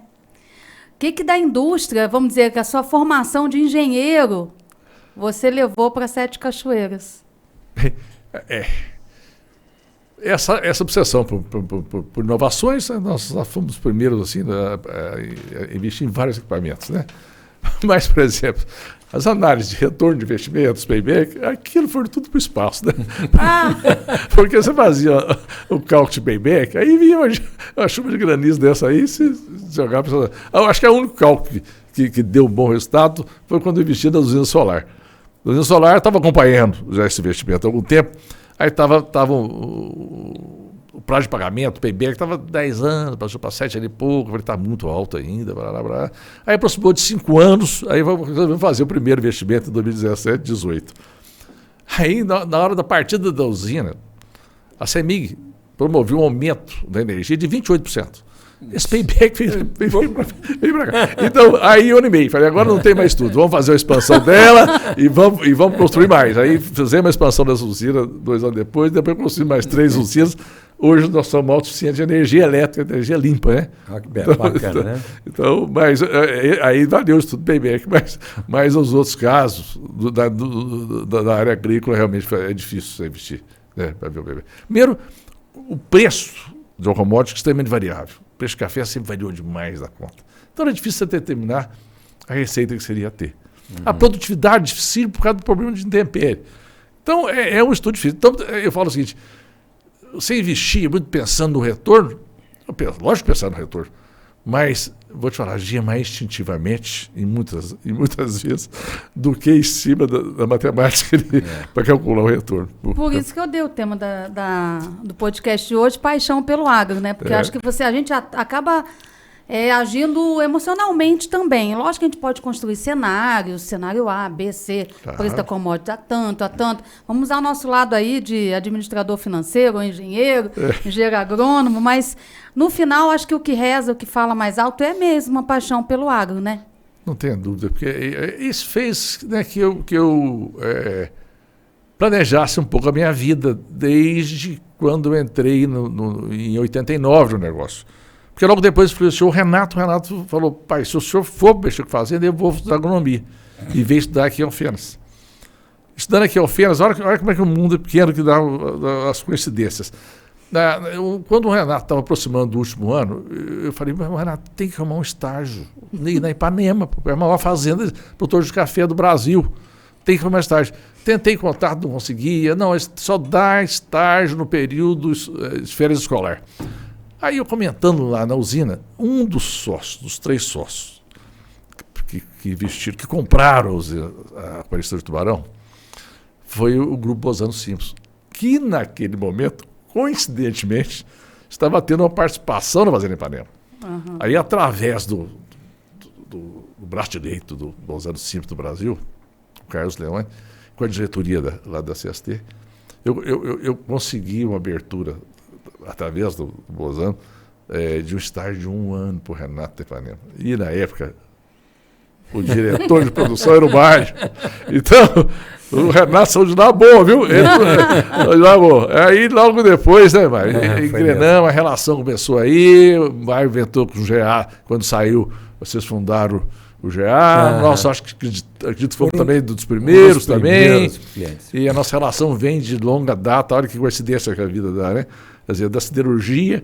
O que da indústria, vamos dizer, que a sua formação de engenheiro, você levou para Sete Cachoeiras? Essa obsessão por inovações, nós fomos os primeiros assim, a investir em vários equipamentos, né? Mas, por exemplo, as análises de retorno de investimentos, payback, aquilo foi tudo para o espaço, né? Porque você fazia o cálculo de payback, aí vinha uma chuva de granizo dessa aí, se jogava para... Eu acho que o único cálculo que deu um bom resultado foi quando eu investi na usina solar. A usina solar estava acompanhando já esse investimento há algum tempo, aí estava o prazo de pagamento, o payback, estava 10 anos, passou para 7 ali e pouco, ele está muito alto ainda, blá. Aí aproximou de 5 anos, aí vamos fazer o primeiro investimento em 2017, 2018. Aí, na hora da partida da usina, a CEMIG promoveu um aumento da energia de 28%. Esse payback veio para cá. Então, aí eu animei, falei, agora não tem mais tudo, vamos fazer a expansão dela e vamos construir mais. Aí fizemos a expansão dessa usina 2 anos depois construímos mais 3 usinas. Hoje nós somos autossuficientes de energia elétrica, energia limpa, né? Que bacana, né? Então, mas aí valeu isso tudo payback, mas os outros casos da área agrícola realmente é difícil você investir, né, para ver o payback. Primeiro, o preço de um commodity é extremamente variável. O preço de café sempre variou demais da conta. Então era difícil você determinar a receita que seria ter. A produtividade é difícil por causa do problema de intempérie. Então é um estudo difícil. Então eu falo o seguinte, você investia muito pensando no retorno, lógico pensar no retorno, mas, vou te falar, agia mais instintivamente, em muitas vezes, do que em cima da matemática para calcular o retorno. Por isso que eu dei o tema do podcast de hoje, paixão pelo agro, né? Porque acho que a gente acaba agindo emocionalmente também. Lógico que a gente pode construir cenários, cenário A, B, C, preço da commodity a tanto. Vamos usar o nosso lado aí de administrador financeiro, ou engenheiro agrônomo, mas no final acho que o que reza, o que fala mais alto é mesmo uma paixão pelo agro, né? Não tenha dúvida, porque isso fez, né, que eu planejasse um pouco a minha vida desde quando eu entrei em 89 no negócio. Porque logo depois o Renato falou, pai, se o senhor for mexer com fazenda, eu vou estudar agronomia. E veio estudar aqui em Alfenas. Estudando aqui em Alfenas, olha como é que o mundo é pequeno que dá as coincidências. Quando o Renato estava aproximando do último ano, eu falei, mas Renato, tem que arrumar um estágio na Ipanema, é a maior fazenda produtor de café do Brasil. Tem que arrumar estágio. Tentei contato, não conseguia. Não, só dá estágio no período de férias escolar. Aí eu comentando lá na usina, um dos sócios, dos 3 sócios, que investiram, que compraram a Aparecida de Tubarão, foi o Grupo Bozano Simpson, que naquele momento, coincidentemente, estava tendo uma participação na Fazenda Ipanema. Uhum. Aí, através do braço direito do Bozano Simpson do Brasil, o Carlos Leão, com a diretoria lá da CST, eu consegui uma abertura, através do Bozano, de um estágio de 1 ano para o Renato Ipanema. E, na época, o diretor de produção era o Mário. Então, o Renato saiu de lá boa, viu? Saiu de lá boa. Aí, logo depois, né, Mário? Engrenamos, a relação começou aí, o Mário inventou com o GA, quando saiu, vocês fundaram o GA. Nossa, acho que acredito que foi também dos primeiros também. E a nossa relação vem de longa data, olha que coincidência que a vida dá, né? Quer dizer, da siderurgia,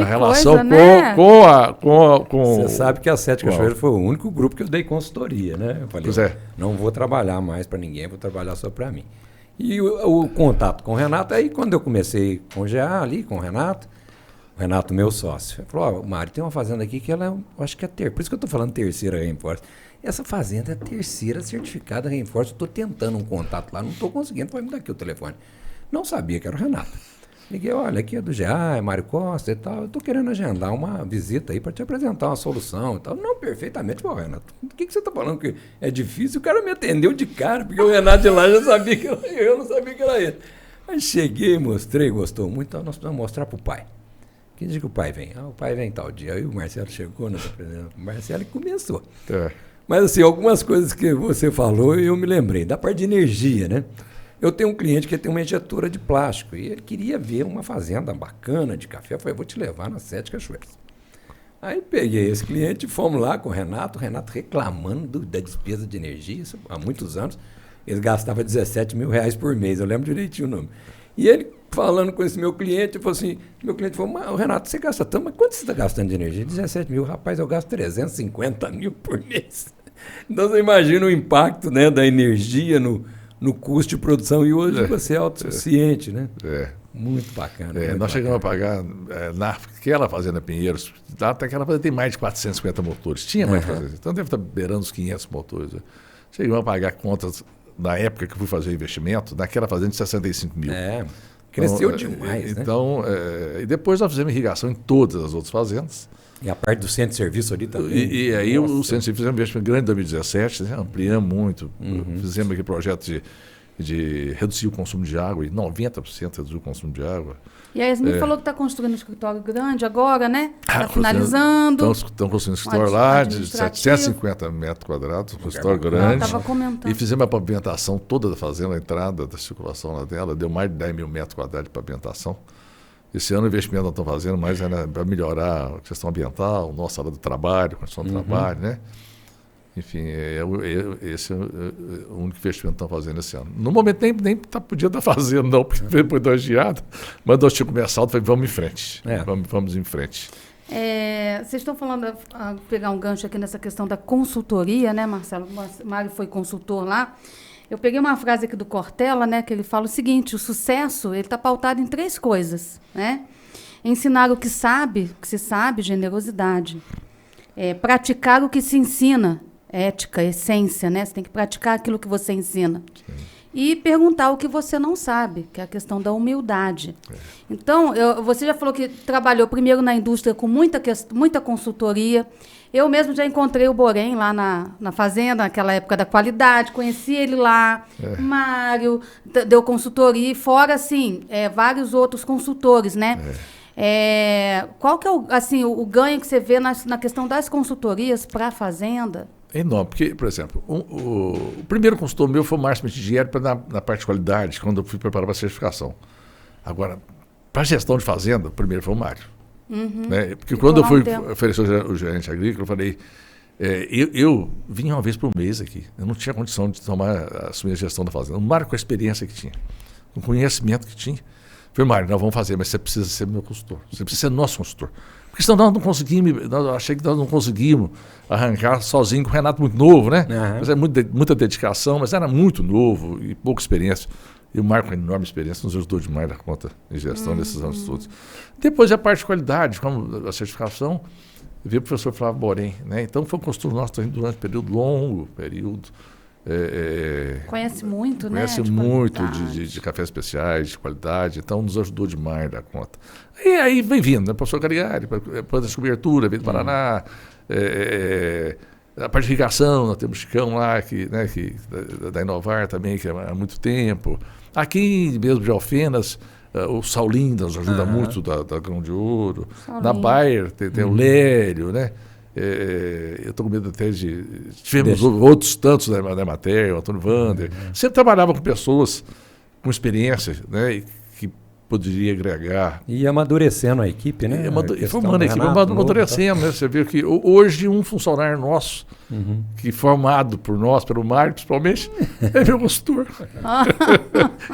a relação coisa, né? com Você sabe que a Sete Cachoeiras foi o único grupo que eu dei consultoria, né? Eu falei, não vou trabalhar mais para ninguém, vou trabalhar só para mim. E o contato com o Renato, aí quando eu comecei com o GA ali, com o Renato, meu sócio, ele falou, Mário, tem uma fazenda aqui que ela eu acho que é por isso que eu estou falando terceira Rainforest. Essa fazenda é a terceira certificada Rainforest, estou tentando um contato lá, não estou conseguindo, vai me dar aqui o telefone. Não sabia que era o Renato. Liguei, olha, aqui é do GA, é Mário Costa e tal, eu estou querendo agendar uma visita aí para te apresentar uma solução e tal. Não, perfeitamente, pô, Renato, o que você está falando que é difícil? O cara me atendeu de cara, porque o Renato de lá já sabia que era eu, não sabia que era ele. Aí cheguei, mostrei, gostou muito, então nós precisamos mostrar para o pai. Que dia que o pai vem? O pai vem tal dia. Aí o Marcelo chegou, nós apresentamos o Marcelo e começou. Mas assim, algumas coisas que você falou, eu me lembrei. Da parte de energia, né? Eu tenho um cliente que tem uma injetora de plástico e ele queria ver uma fazenda bacana de café. Eu falei, vou te levar nas 7 Cachoeiras. Aí peguei esse cliente e fomos lá com o Renato reclamando da despesa de energia, isso, há muitos anos. Ele gastava R$17 mil por mês, eu lembro direitinho o nome. E ele, falando com esse meu cliente, falou assim, meu cliente falou, Renato, você gasta tanto, mas quanto você está gastando de energia? 17 mil, rapaz, eu gasto 350 mil por mês. Então você imagina o impacto, né, da energia no custo de produção, e hoje você é autossuficiente, né? Muito bacana. Nós chegamos a pagar, naquela fazenda Pinheiros, até aquela fazenda tem mais de 450 motores, tinha mais de 450, então deve estar beirando os 500 motores. Chegamos a pagar contas, na época que eu fui fazer o investimento, naquela fazenda de 65 mil. Cresceu demais, então, né? E depois nós fizemos irrigação em todas as outras fazendas. E a parte do centro de serviço ali também. E aí o centro de serviço fizemos um investimento grande em 2017, né? Ampliamos muito, fizemos aquele projeto de reduzir o consumo de água, e 90% reduzir o consumo de água. E a Yasmin falou que está construindo um escritório grande agora, né? Está finalizando. Estão construindo um escritório lá de 750 metros quadrados, um escritório grande. Estava comentando. E fizemos a pavimentação toda da fazenda, a entrada da circulação lá dela, deu mais de 10 mil metros quadrados de pavimentação. Esse ano o investimento nós estamos fazendo mais para melhorar a questão ambiental, nossa área do trabalho, condição do trabalho, né? Enfim, esse é o único investimento que estão fazendo esse ano. No momento nem podia estar fazendo, não, porque depois da geada, mas nós tínhamos começado, falei, vamos em frente. Vamos em frente. Vocês estão falando, pegar um gancho aqui nessa questão da consultoria, né, Marcelo? O Mário foi consultor lá. Eu peguei uma frase aqui do Cortella, né, que ele fala o seguinte: o sucesso está pautado em 3 coisas, né? Ensinar o que se sabe, generosidade. Praticar o que se ensina, ética, essência, né? Você tem que praticar aquilo que você ensina. Sim. E perguntar o que você não sabe, que é a questão da humildade. Então, você já falou que trabalhou primeiro na indústria com muita consultoria. Eu mesmo já encontrei o Borém lá na fazenda, naquela época da qualidade, conheci ele lá, Mário, deu consultoria, e fora, assim, vários outros consultores, né? Qual que é o ganho que você vê na questão das consultorias para a fazenda? É enorme, porque, por exemplo, o primeiro consultor meu foi o Márcio Mitigieri na parte de qualidade, quando eu fui preparar para a certificação. Agora, para a gestão de fazenda, o primeiro foi o Mário. Né? Porque quando eu fui oferecer o gerente agrícola, eu falei, eu vinha uma vez por mês aqui, eu não tinha condição de assumir a gestão da fazenda. O Mário, com a experiência que tinha, com o conhecimento que tinha, Falei, Mário, nós vamos fazer, mas você precisa ser meu consultor. Você precisa ser nosso consultor. Porque senão nós não conseguimos, achei que nós não conseguimos arrancar sozinho com o Renato muito novo, né? Mas é muita dedicação, mas era muito novo e pouca experiência. E o Marco, com enorme experiência, nos ajudou demais na conta de gestão desses anos todos. Depois a parte de qualidade, como a certificação, veio o professor Flávio Borém, né? Então foi um consultor nosso durante um longo período. Conhece muito, conhece né? muito de cafés especiais, de qualidade, então nos ajudou demais na conta. E aí vem vindo, né? Professor Carigari, planta de cobertura, veio do Paraná, a parte de irrigação, nós temos o Chicão lá, da Inovar também, que há muito tempo. Aqui mesmo de Alfenas, o Saulinho nos ajuda muito da Grão de Ouro. Saulinho. Na Bayer tem o Lélio, né? Eu estou com medo até de... Tivemos outros tantos da matéria, o Antônio Vander. Sempre trabalhava com pessoas com experiência, né? E que poderia agregar. E amadurecendo a equipe, né? E formando a equipe, amadurecendo, né? Você vê que hoje um funcionário nosso, que formado por nós, pelo Mário principalmente, é meu consultor.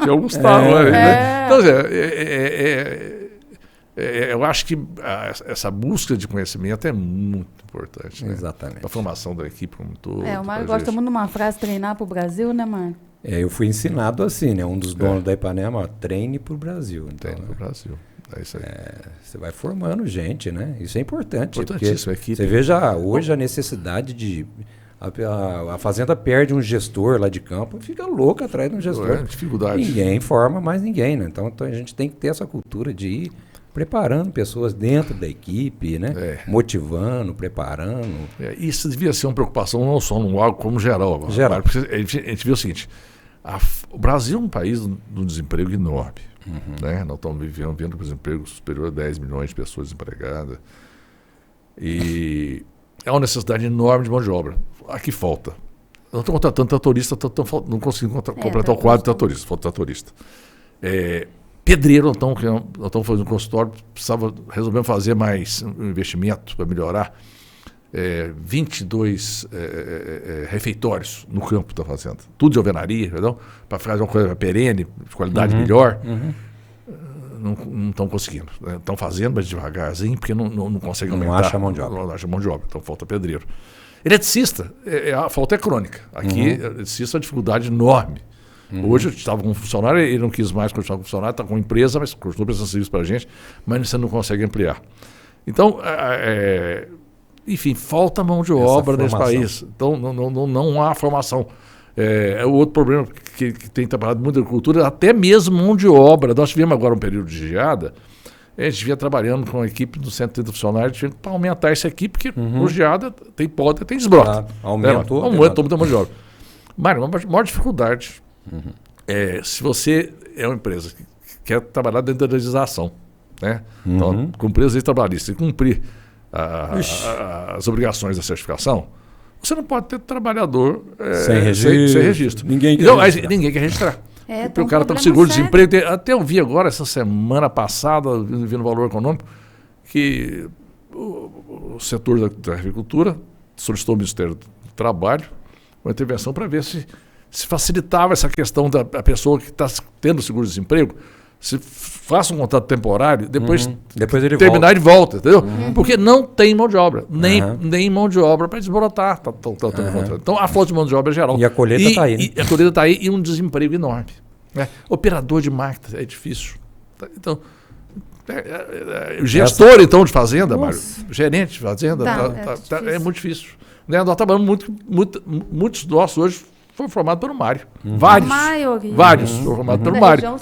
Que é o Gustavo. Né? Então, eu acho que essa busca de conhecimento é muito importante. Né? Exatamente. A formação da equipe como um todo. O Mário gosta muito de uma frase, treinar para o Brasil, né, Mário? Eu fui ensinado assim, né? Um dos donos da Ipanema, treine para o Brasil. Então, treine para o Brasil. É isso aí. Você vai formando gente, né? Isso é importante. Importantíssimo. Equipe. Você veja hoje a necessidade de... A fazenda perde um gestor lá de campo e fica louca atrás de um gestor. Dificuldade. Ninguém forma mais ninguém, né? Então a gente tem que ter essa cultura de ir preparando pessoas dentro da equipe, né? Motivando, preparando. Isso devia ser uma preocupação não só no algo como geral. Porque a gente vê o seguinte, o Brasil é um país de um desemprego enorme. Né? Nós estamos vivendo um desemprego superior a 10 milhões de pessoas desempregadas. E é uma necessidade enorme de mão de obra. Aqui falta. Não estou contratando tratorista, não conseguimos completar o quadro de tratorista. Falta tratorista. Pedreiro, nós estamos fazendo um consultório, resolvemos fazer mais um investimento para melhorar. 22 refeitórios no campo da fazenda. Tudo de alvenaria, para fazer uma coisa perene, de qualidade melhor. Não estão conseguindo. Estão fazendo, mas devagarzinho, porque não conseguem aumentar. Não acha mão de obra. Não acha mão de obra, então falta pedreiro. Eletricista, a falta é crônica. Aqui, eletricista é uma dificuldade enorme. Hoje eu estava com um funcionário, ele não quis mais continuar com o funcionário, está com empresa, mas continua prestando serviço para a gente, mas você não consegue ampliar. Então, enfim, falta mão de obra nesse país. Então, não há formação. É o outro problema que tem trabalhado muito na agricultura, até mesmo mão de obra. Nós tivemos agora um período de geada, a gente vinha trabalhando com a equipe dos 130 funcionários para aumentar essa equipe, porque por geada tem poda, tem desbrota. Aumentou muita mão de obra. Mário, a maior dificuldade se você é uma empresa que quer trabalhar dentro da legislação, né? Então, cumprir as leis trabalhistas e cumprir as obrigações da certificação, você não pode ter trabalhando sem registro. Ninguém quer registrar. Porque o cara está com seguro-desemprego. Até eu vi agora, essa semana passada, vi no Valor Econômico, que o setor da agricultura solicitou ao Ministério do Trabalho uma intervenção para ver se facilitava essa questão da pessoa que está tendo seguro-desemprego, se faça um contrato temporário, depois ele terminar e volta, entendeu? Porque não tem mão de obra, nem mão de obra para desbrotar. Então a falta de mão de obra é geral. E a colheita está aí, né? E a colheita está aí e um desemprego enorme. Operador de máquinas é difícil. Então, gestor então de fazenda, Mário, gerente de fazenda, é muito difícil. Nós trabalhamos muitos nossos hoje foram formados pelo Mário. Vários foram formados pelo Mário.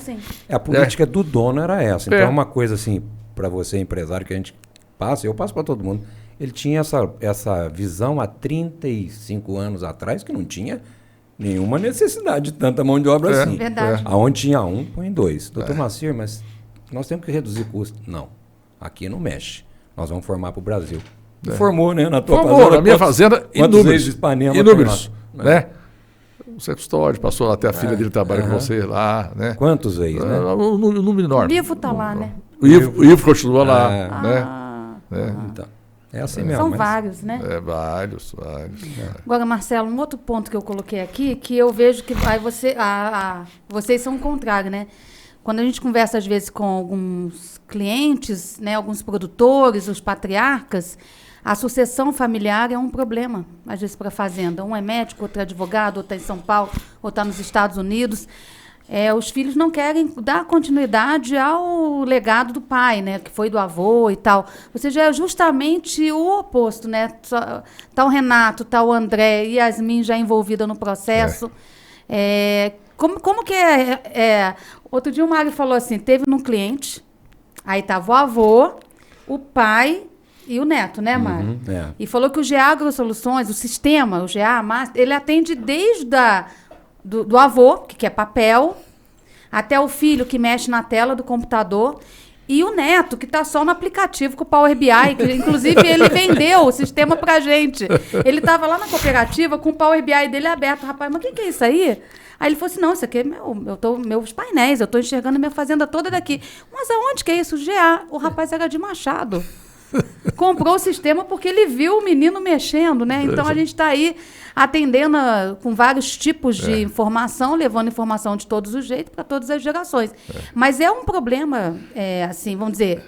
A política do dono era essa. Então é uma coisa assim, para você empresário, que a gente passa, eu passo para todo mundo, ele tinha essa visão há 35 anos atrás, que não tinha nenhuma necessidade de tanta mão de obra assim. Verdade. Aonde tinha um, põe dois. Doutor Macir, mas nós temos que reduzir custo. Não, aqui não mexe. Nós vamos formar para o Brasil. Formou, né? Na tua fazenda. Na minha fazenda, inúmeros. Né? Você é custódio, passou até a filha dele trabalha com você lá, né? Quantos vezes, né? Um número enorme. O Ivo está lá, né? O Ivo continua lá, né? Então, é assim mesmo. São vários, né? Vários. Agora, Marcelo, um outro ponto que eu coloquei aqui, que eu vejo que aí vocês são o contrário, né? quando a gente conversa, às vezes, com alguns clientes, né, alguns produtores, os patriarcas, a sucessão familiar é um problema, às vezes, para a fazenda. Um é médico, outro é advogado, outro está em São Paulo, outro está nos Estados Unidos. Os filhos não querem dar continuidade ao legado do pai, né, que foi do avô e tal. Ou seja, é justamente o oposto, né? Tá o Renato, tá o André, Yasmin já envolvida no processo. Como que Outro dia o Mário falou assim, teve num cliente, aí estava o avô, o pai e o neto, né, Mário? E falou que o GA AgroSoluções, o sistema, o GA Master, ele atende desde do avô, que quer papel, até o filho que mexe na tela do computador, e o neto, que está só no aplicativo com o Power BI, que inclusive ele vendeu o sistema pra gente. Ele estava lá na cooperativa com o Power BI dele aberto. Rapaz, mas o que é isso aí? Aí ele falou assim, não, isso aqui é meus painéis, eu estou enxergando minha fazenda toda daqui. Mas aonde que é isso? GA. O rapaz era de Machado. Comprou o sistema porque ele viu o menino mexendo, né? Então a gente está aí atendendo com vários tipos de informação, levando informação de todos os jeitos para todas as gerações. Mas é um problema, assim, vamos dizer,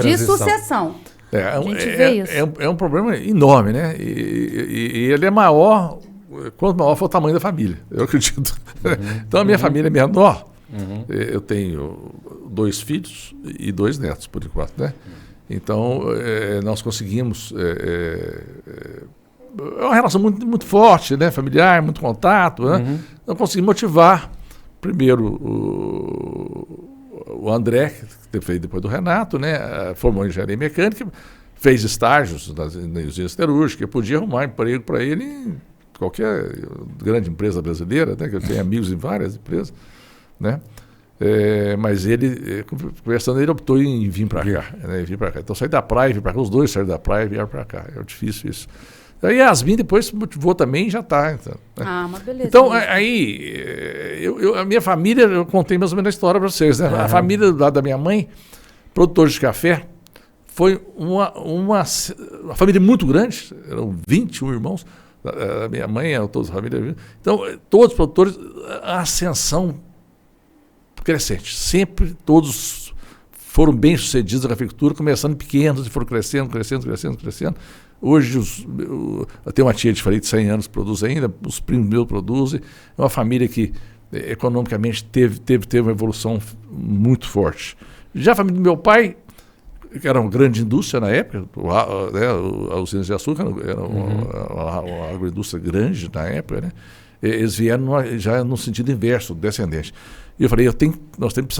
de sucessão. A gente vê isso. É um problema enorme, né? E ele é maior quanto maior for o tamanho da família, eu acredito. Então a minha família é menor. Eu tenho 2 filhos e 2 netos, por enquanto, né? Então, nós conseguimos... é uma relação muito, muito forte, né? Familiar, muito contato. Né? Então, conseguimos motivar, primeiro, o André, que fez depois do Renato, né? Formou em engenharia mecânica, fez estágios na usina siderúrgica, podia arrumar emprego para ele em qualquer grande empresa brasileira, né? Que eu tenho amigos em várias empresas, né? Mas ele, conversando, ele optou em vir para cá, né? Então, saí da praia, vim para cá, os dois saíram da praia e vieram para cá. É difícil isso. Aí a Yasmin depois se motivou também e já está. Então, né? Mas beleza. Então, aí, a minha família, eu contei mais ou menos a história para vocês, né? A família do lado da minha mãe, produtores de café, foi uma família muito grande, eram 21 irmãos. A minha mãe, toda a família. Então, todos os produtores, a ascensão crescente. Sempre todos foram bem-sucedidos na cafeicultura, começando pequenos e foram crescendo. Hoje, eu tenho uma tia de 100 anos que produz ainda, os primos meus produzem. É uma família que, economicamente, teve uma evolução muito forte. Já a família do meu pai, que era uma grande indústria na época, a usina de açúcar era uma agroindústria grande na época, né? Eles vieram já no sentido inverso, descendente. E eu falei, nós temos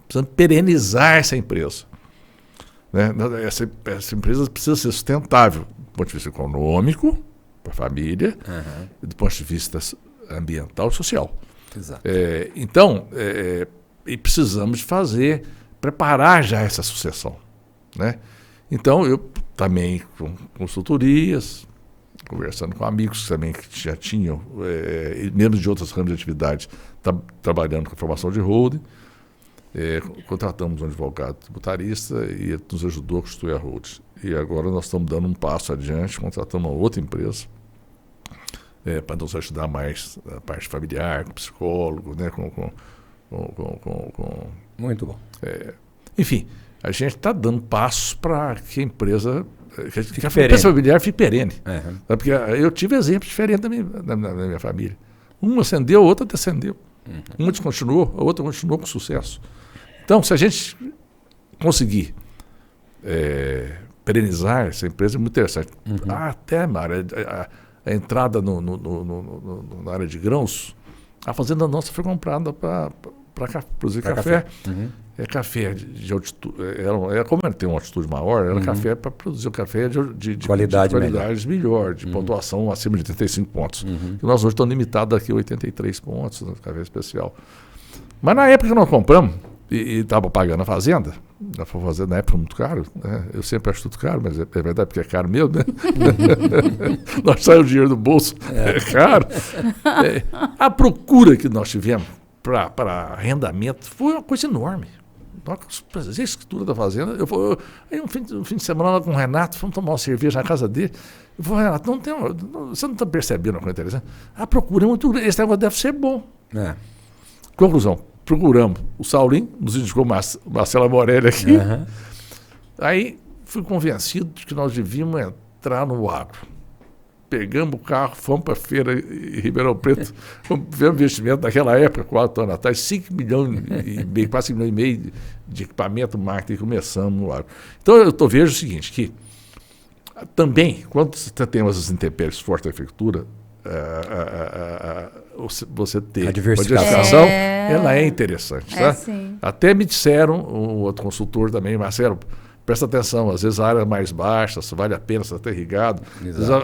precisando perenizar essa empresa. Né? Essa empresa precisa ser sustentável do ponto de vista econômico, para a família, e do ponto de vista ambiental e social. Exato. Então, e precisamos preparar já essa sucessão. Né? Então, eu também, com consultorias, conversando com amigos também que já tinham, mesmo de outras ramos de atividade, trabalhando com a formação de holding, contratamos um advogado tributarista e ele nos ajudou a constituir a holding. E agora nós estamos dando um passo adiante, contratamos uma outra empresa para nos ajudar mais na parte familiar, com psicólogo, né, Muito bom. Enfim, a gente está dando passos para que a empresa... Que a empresa familiar fique perene. Porque eu tive exemplos diferentes da minha família. Uma ascendeu, a outra descendeu. Uma descontinuou, a outra continuou com sucesso. Então, se a gente conseguir perenizar essa empresa, é muito interessante. Até, Mário, a entrada na área de grãos, a fazenda nossa foi comprada para produzir café. Café de altitude, como ela tem uma altitude maior, era café para produzir o café de qualidade melhor, de pontuação acima de 85 pontos. E nós hoje estamos limitados aqui a 83 pontos no café especial. Mas na época que nós compramos, e estava pagando a fazenda na época muito caro, né? Eu sempre acho tudo caro, mas é verdade porque é caro mesmo, né? Nós saímos o dinheiro do bolso, é caro. A procura que nós tivemos para arrendamento foi uma coisa enorme. A escritura da fazenda. Aí um fim de semana lá com o Renato, fomos tomar uma cerveja na casa dele. Eu falei, Renato, você não está percebendo uma coisa interessante? A procura é muito grande, esse negócio deve ser bom. Conclusão, procuramos. O Saulinho nos indicou o Marcelo Morelli aqui. Uhum. Aí fui convencido de que nós devíamos entrar no agro. Pegamos o carro, fomos para a feira em Ribeirão Preto, fizemos um investimento naquela época, 4 anos atrás, 5 milhões e meio, quase 5 milhões e meio de equipamento, marketing, e vejo o seguinte, que também, quando você tem umas intempéries fortes da agricultura, você ter a diversificação, ela é interessante. Tá? Sim. Até me disseram, um outro consultor também, Marcelo, presta atenção, às vezes a área mais baixa, se vale a pena, se está irrigado.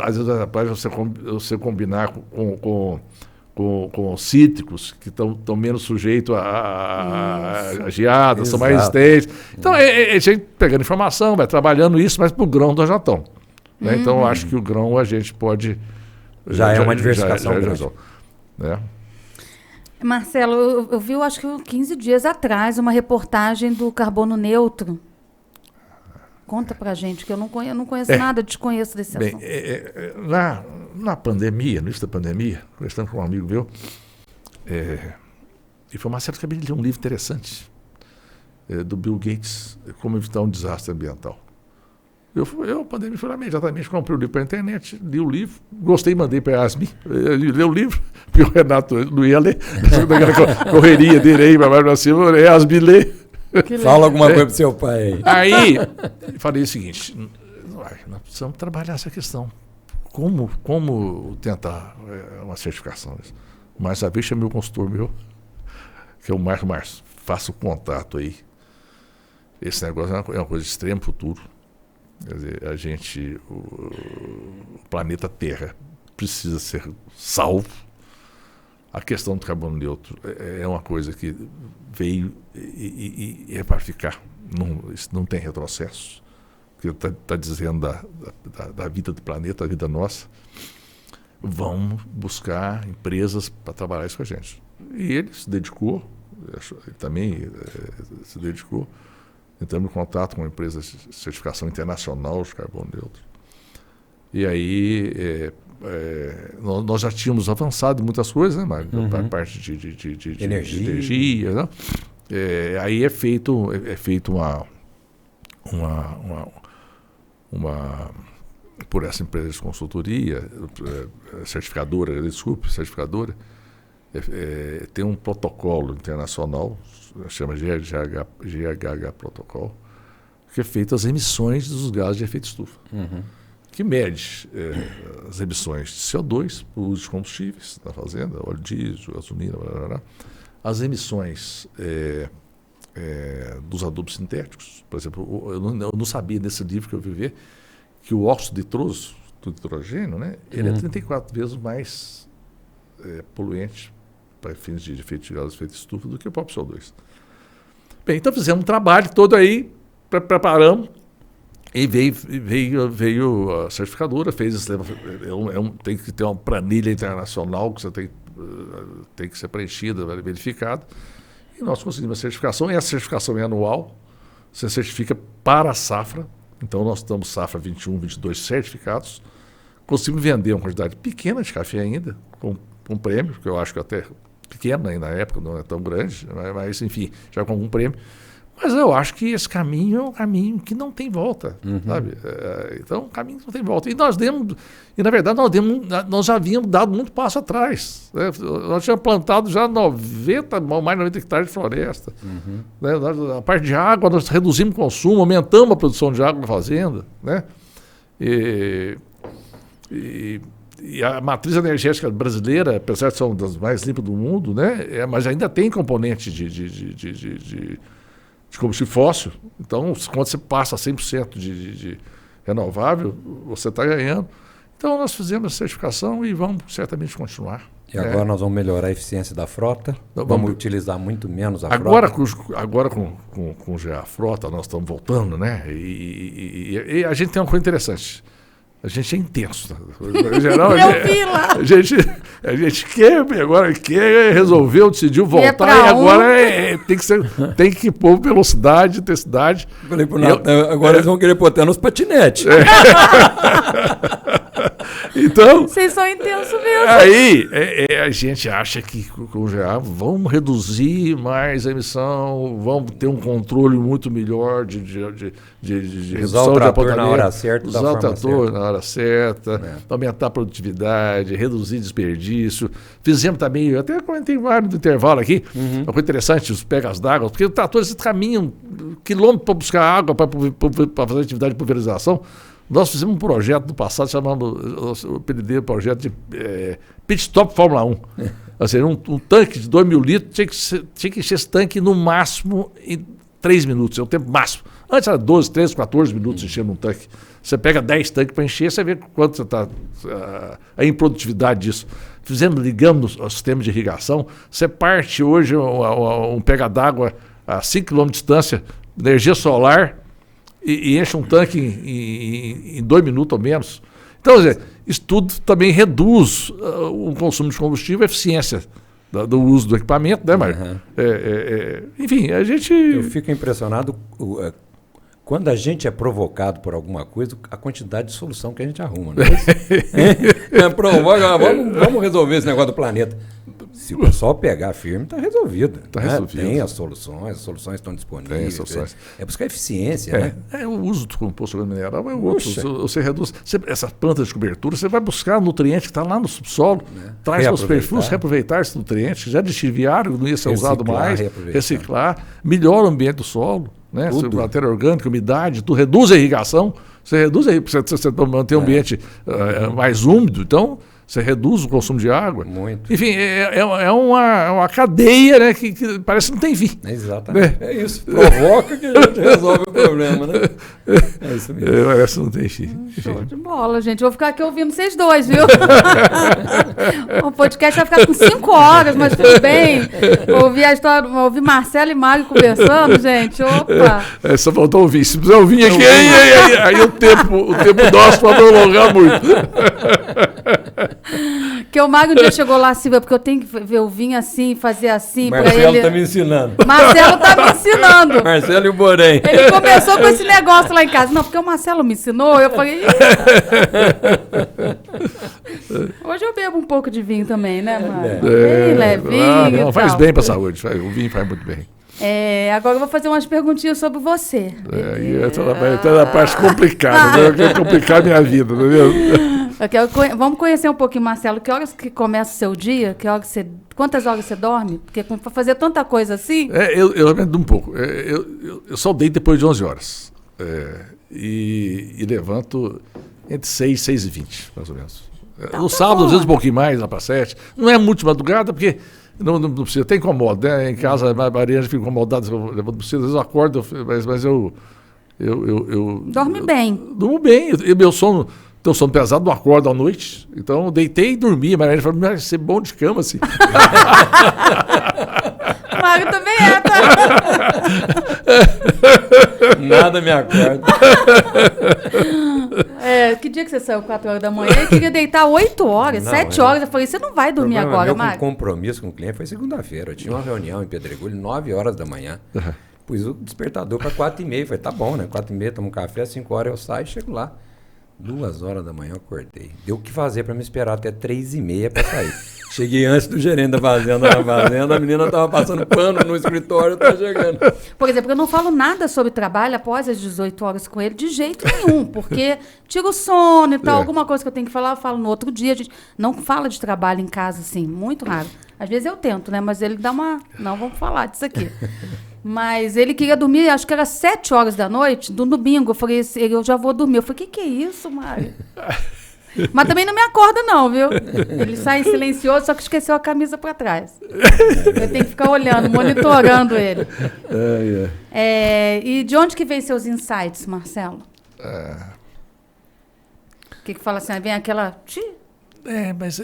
Às vezes você combinar com cítricos que estão menos sujeitos a geadas, são mais resistentes. Então, a gente pegando informação, vai trabalhando isso, mas para o grão nós já estamos. Né? Então, eu acho que o grão a gente pode... Já é uma diversificação grande. Né? Marcelo, eu vi, acho que 15 dias atrás, uma reportagem do carbono neutro. Conta pra gente, que eu não conheço nada, desconheço desse assunto. Na pandemia, no início da pandemia, conversando com um amigo meu, e foi Marcelo que ele leu um livro interessante do Bill Gates, Como Evitar um Desastre Ambiental. A pandemia foi lá imediatamente, comprei o livro pela internet, li o livro, gostei, mandei para a Yasmin, li o livro, porque o Renato não ia ler, naquela correria dele aí, para cima, Yasmin lê. Fala alguma coisa pro seu pai aí. Aí, falei o seguinte, nós precisamos trabalhar essa questão. Como tentar uma certificação? Mais uma vez, chamei o consultor meu, que é o Márcio, faça o contato aí. Esse negócio é uma coisa de extremo futuro. Quer dizer, o planeta Terra precisa ser salvo. A questão do carbono neutro é uma coisa que veio e é para ficar. Não tem retrocesso. Porque está dizendo da vida do planeta, da vida nossa. Vamos buscar empresas para trabalhar isso com a gente. E ele se dedicou, ele também se dedicou. Entramos em contato com uma empresa de certificação internacional de carbono neutro. E aí... nós já tínhamos avançado em muitas coisas, né, Mário? A parte de energia, né? Aí é feito uma por essa empresa de consultoria, certificadora, tem um protocolo internacional, chama GHH Protocol, que é feito as emissões dos gases de efeito estufa. Que mede as emissões de CO2 para o uso de combustíveis na fazenda, óleo diesel, gasolina, blá, blá, blá. As emissões dos adubos sintéticos. Por exemplo, eu não sabia nesse livro que eu vivi que o óxido nitroso do nitrogênio, né, ele é 34 vezes mais poluente para fins de efeito de gases de efeito estufa do que o próprio CO2. Bem, então fizemos um trabalho todo aí, preparamos. E veio a certificadora, fez tem que ter uma planilha internacional que você tem que ser preenchida, verificada. E nós conseguimos a certificação, e a certificação é anual, você certifica para a safra. Então nós estamos safra 21, 22 certificados. Conseguimos vender uma quantidade pequena de café ainda, com prêmio, que eu acho que até pequeno aí na época, não é tão grande, mas enfim, já com algum prêmio. Mas eu acho que esse caminho é um caminho que não tem volta, sabe? Então, um caminho que não tem volta. E na verdade, nós já havíamos dado muito passo atrás. Né? Nós tínhamos plantado já mais de 90 hectares de floresta. Né? A parte de água, nós reduzimos o consumo, aumentamos a produção de água na fazenda. Né? E a matriz energética brasileira, apesar de ser uma das mais limpas do mundo, né? Mas ainda tem componente de combustível fóssil. Então, quando você passa a 100% de renovável, você está ganhando. Então, nós fizemos a certificação e vamos certamente continuar. E agora nós vamos melhorar a eficiência da frota, vamos utilizar muito menos a frota. Agora com a frota, nós estamos voltando, né? E a gente tem uma coisa interessante. A gente é intenso. Em geral, a gente quer, resolveu, decidiu voltar e agora tem que pôr velocidade, intensidade. Falei pro Nath, agora eles vão querer pôr até nos patinetes. Então, vocês são intensos mesmo. aí a gente acha que com o GA vamos reduzir mais a emissão, vamos ter um controle muito melhor de redução de apontamento. Na hora certa, usar o trator na hora certa, aumentar a produtividade, reduzir desperdício. Fizemos também, eu até comentei vários no intervalo aqui, uma coisa interessante, os pegas d'água, porque os tratores caminham quilômetros para buscar água, para fazer atividade de pulverização. Nós fizemos um projeto no passado chamado, o PDD, projeto de Pit Stop Fórmula 1. Ou seja, um tanque de 2.000 litros tinha que encher esse tanque no máximo em 3 minutos, é o tempo máximo. Antes era 12, 13, 14 minutos enchendo um tanque. Você pega 10 tanques para encher, você vê quanto você está a improdutividade disso. Ligamos ao sistema de irrigação, você parte hoje um pega d'água a 5 km de distância, energia solar, e enche um tanque em 2 minutos ou menos. Então, quer dizer, isso tudo também reduz o consumo de combustível e a eficiência do uso do equipamento, né, Mário? Enfim, a gente... Eu fico impressionado quando a gente é provocado por alguma coisa, a quantidade de solução que a gente arruma. Não é? Vamos resolver esse negócio do planeta. Se o pessoal pegar firme, está resolvido. Tem as soluções estão disponíveis. Tem as soluções. É buscar eficiência, né? O uso do composto mineral é o outro. Você reduz. Essas plantas de cobertura, você vai buscar nutriente que está lá no subsolo, traz para os perfis, reaproveitar esse nutriente, já de chiviário, não ia ser usado mais, reciclar, melhora o ambiente do solo, né? Matéria orgânica, umidade, tu reduz a irrigação, você manter o ambiente mais úmido, então você reduz o consumo de água. Muito. Enfim, é uma cadeia, né, que parece que não tem fim. Exatamente. É isso. Provoca que a gente resolve o problema, né? É isso mesmo. Parece que não tem fim. Show de bola, gente. Vou ficar aqui ouvindo vocês dois, viu? O podcast vai ficar com 5 horas, mas tudo bem. Ouvir a história, ouvir Marcelo e Mário conversando, gente. Opa! Só faltou ouvir. Se precisar ouvir aqui, aí o tempo nosso vai prolongar muito. Que o Mário um dia chegou lá assim, porque eu tenho que ver o vinho assim, fazer assim. Marcelo está me ensinando. Marcelo está me ensinando. Marcelo e o Borém. Ele começou com esse negócio lá em casa. Não, porque o Marcelo me ensinou, eu falei... Hoje eu bebo um pouco de vinho também, né, Mário? Bem levinho. Não, faz bem para a saúde. O vinho faz muito bem. Agora eu vou fazer umas perguntinhas sobre você. Então é a parte complicada, né? Eu quero complicar a minha vida, entendeu? Vamos conhecer um pouquinho, Marcelo. Que horas que começa o seu dia? Quantas horas você dorme? Porque para fazer tanta coisa assim... Eu lamento um pouco. Eu só deito depois de 11 horas. E levanto entre 6 e 6 e 20, mais ou menos. No sábado, às vezes um pouquinho mais, lá para 7. Não é muito madrugada, porque... Não precisa, até incomoda, né? Em casa, a Maria fica incomodada, levando às vezes eu acordo, mas eu dorme bem. Durmo bem. Meu sono, tenho sono pesado, não acordo à noite. Então, eu deitei e dormi. Mas a Maria falou, vai ser bom de cama, assim. Mário também tá? Nada me acorda. Que dia que você saiu 4 horas da manhã? Eu queria deitar 8 horas, 7 horas. Eu falei, você não vai dormir agora, Mário. O compromisso com o cliente foi segunda-feira. Eu tinha uma reunião em Pedregulho, 9 horas da manhã. Pus o despertador para 4h30. Falei, tá bom, né? 4h30, tomo um café, às 5 horas eu saio e chego lá. 2 horas da manhã eu acordei. Deu o que fazer para me esperar até 3h30 para sair. Cheguei antes do gerente da fazenda na fazenda, a menina estava passando pano no escritório, tá chegando. Por exemplo, eu não falo nada sobre trabalho após as 18 horas com ele, de jeito nenhum, porque tira o sono e tal, alguma coisa que eu tenho que falar, eu falo no outro dia. A gente não fala de trabalho em casa, assim, muito raro. Às vezes eu tento, né? Mas ele dá uma... Não, vamos falar disso aqui. Mas ele queria dormir, acho que era 7 horas da noite, do domingo. Eu falei, eu já vou dormir. Eu falei, que é isso, Mário? Mas também não me acorda, não, viu? Ele sai silencioso, só que esqueceu a camisa para trás. Eu tenho que ficar olhando, monitorando ele. E de onde que vem seus insights, Marcelo? O que fala assim? Vem aquela... Mas...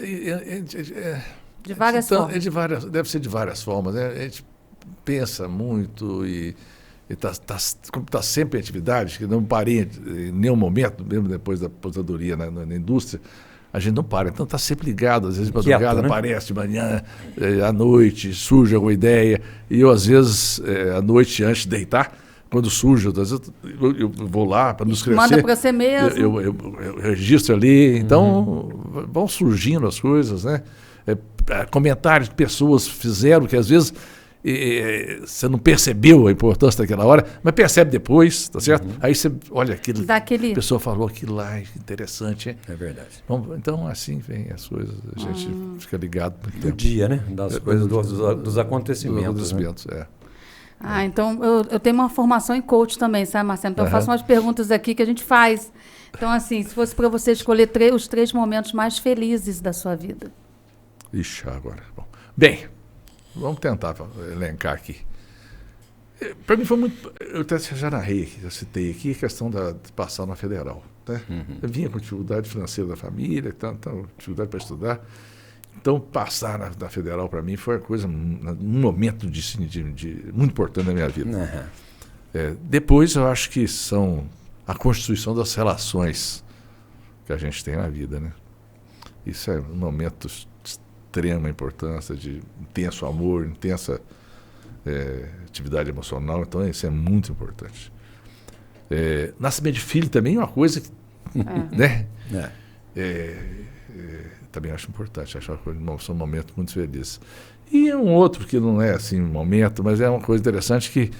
de várias formas. Deve ser de várias formas. Né? A gente pensa muito e está sempre em atividade, que não parei em nenhum momento, mesmo depois da aposentadoria na indústria, a gente não para. Então está sempre ligado, às vezes de madrugada, aparece de manhã, à noite, surge alguma ideia, e eu às vezes, à noite, antes de deitar, quando surge, às vezes eu vou lá para nos crescer. Manda para você mesmo. Eu registro ali, então vão surgindo as coisas, né? Comentários que pessoas fizeram que às vezes você não percebeu a importância daquela hora, mas percebe depois, tá certo? Aí você olha aquilo, a pessoa falou aquilo lá, interessante, hein? É verdade. Bom, então assim vem as coisas, a gente fica ligado do dia, né? Das coisas, dos acontecimentos. É. Então eu tenho uma formação em coach também, sabe, Marcelo? Então eu faço umas perguntas aqui que a gente faz. Então, assim, se fosse para você escolher os 3 momentos mais felizes da sua vida. Ixi, agora. Bom, bem, vamos tentar elencar aqui. Para mim foi muito... Eu até já narrei aqui, já citei aqui a questão de passar na federal. Né? Eu vinha com dificuldade financeira da família, então dificuldade para estudar. Então, passar na federal para mim foi uma coisa, um momento muito importante na minha vida. Depois, eu acho que são a constituição das relações que a gente tem na vida. Né? Isso é um momento de extrema importância, de intenso amor, intensa atividade emocional. Então, isso é muito importante. Nascimento de filho também é uma coisa que... Né? Também acho importante, são momentos muito felizes. E um outro que não é assim um momento, mas é uma coisa interessante que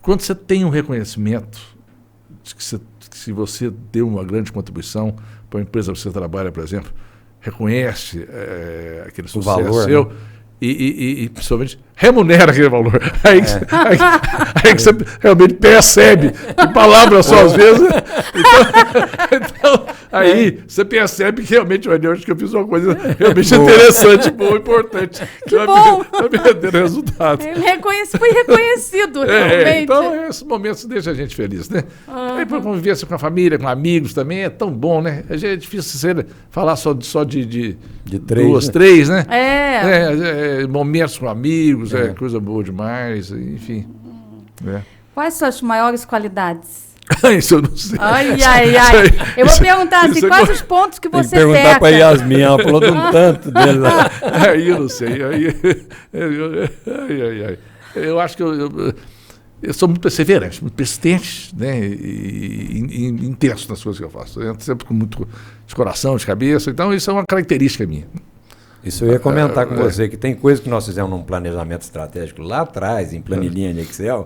quando você tem um reconhecimento de que se você deu uma grande contribuição para a empresa que você trabalha, por exemplo, reconhece aquele sucesso valor, seu, né? E principalmente remunera aquele valor. Aí que você realmente percebe, em palavras só às vezes. Então, aí você percebe que realmente, eu acho que eu fiz uma coisa realmente interessante, boa, importante. Que bom! Vai perder resultado. Foi reconhecido, realmente. Então, esses momentos deixam a gente feliz, né? Aí, por convivência com a família, com amigos também, é tão bom, né? É difícil falar só de 2, 3, né? Momentos com amigos, coisa boa demais, enfim. Quais são as maiores qualidades? Isso eu não sei. Ai. Eu vou perguntar assim, quais os pontos que você peca? Perguntar para a Yasmin, ela falou de um tanto dele lá. Aí eu não sei. Eu acho que eu sou muito perseverante, muito persistente, né? E intenso nas coisas que eu faço. Eu entro sempre com muito de coração, de cabeça. Então, isso é uma característica minha. Isso eu ia comentar com você, que tem coisas que nós fizemos num planejamento estratégico lá atrás, em planilhinha de Excel,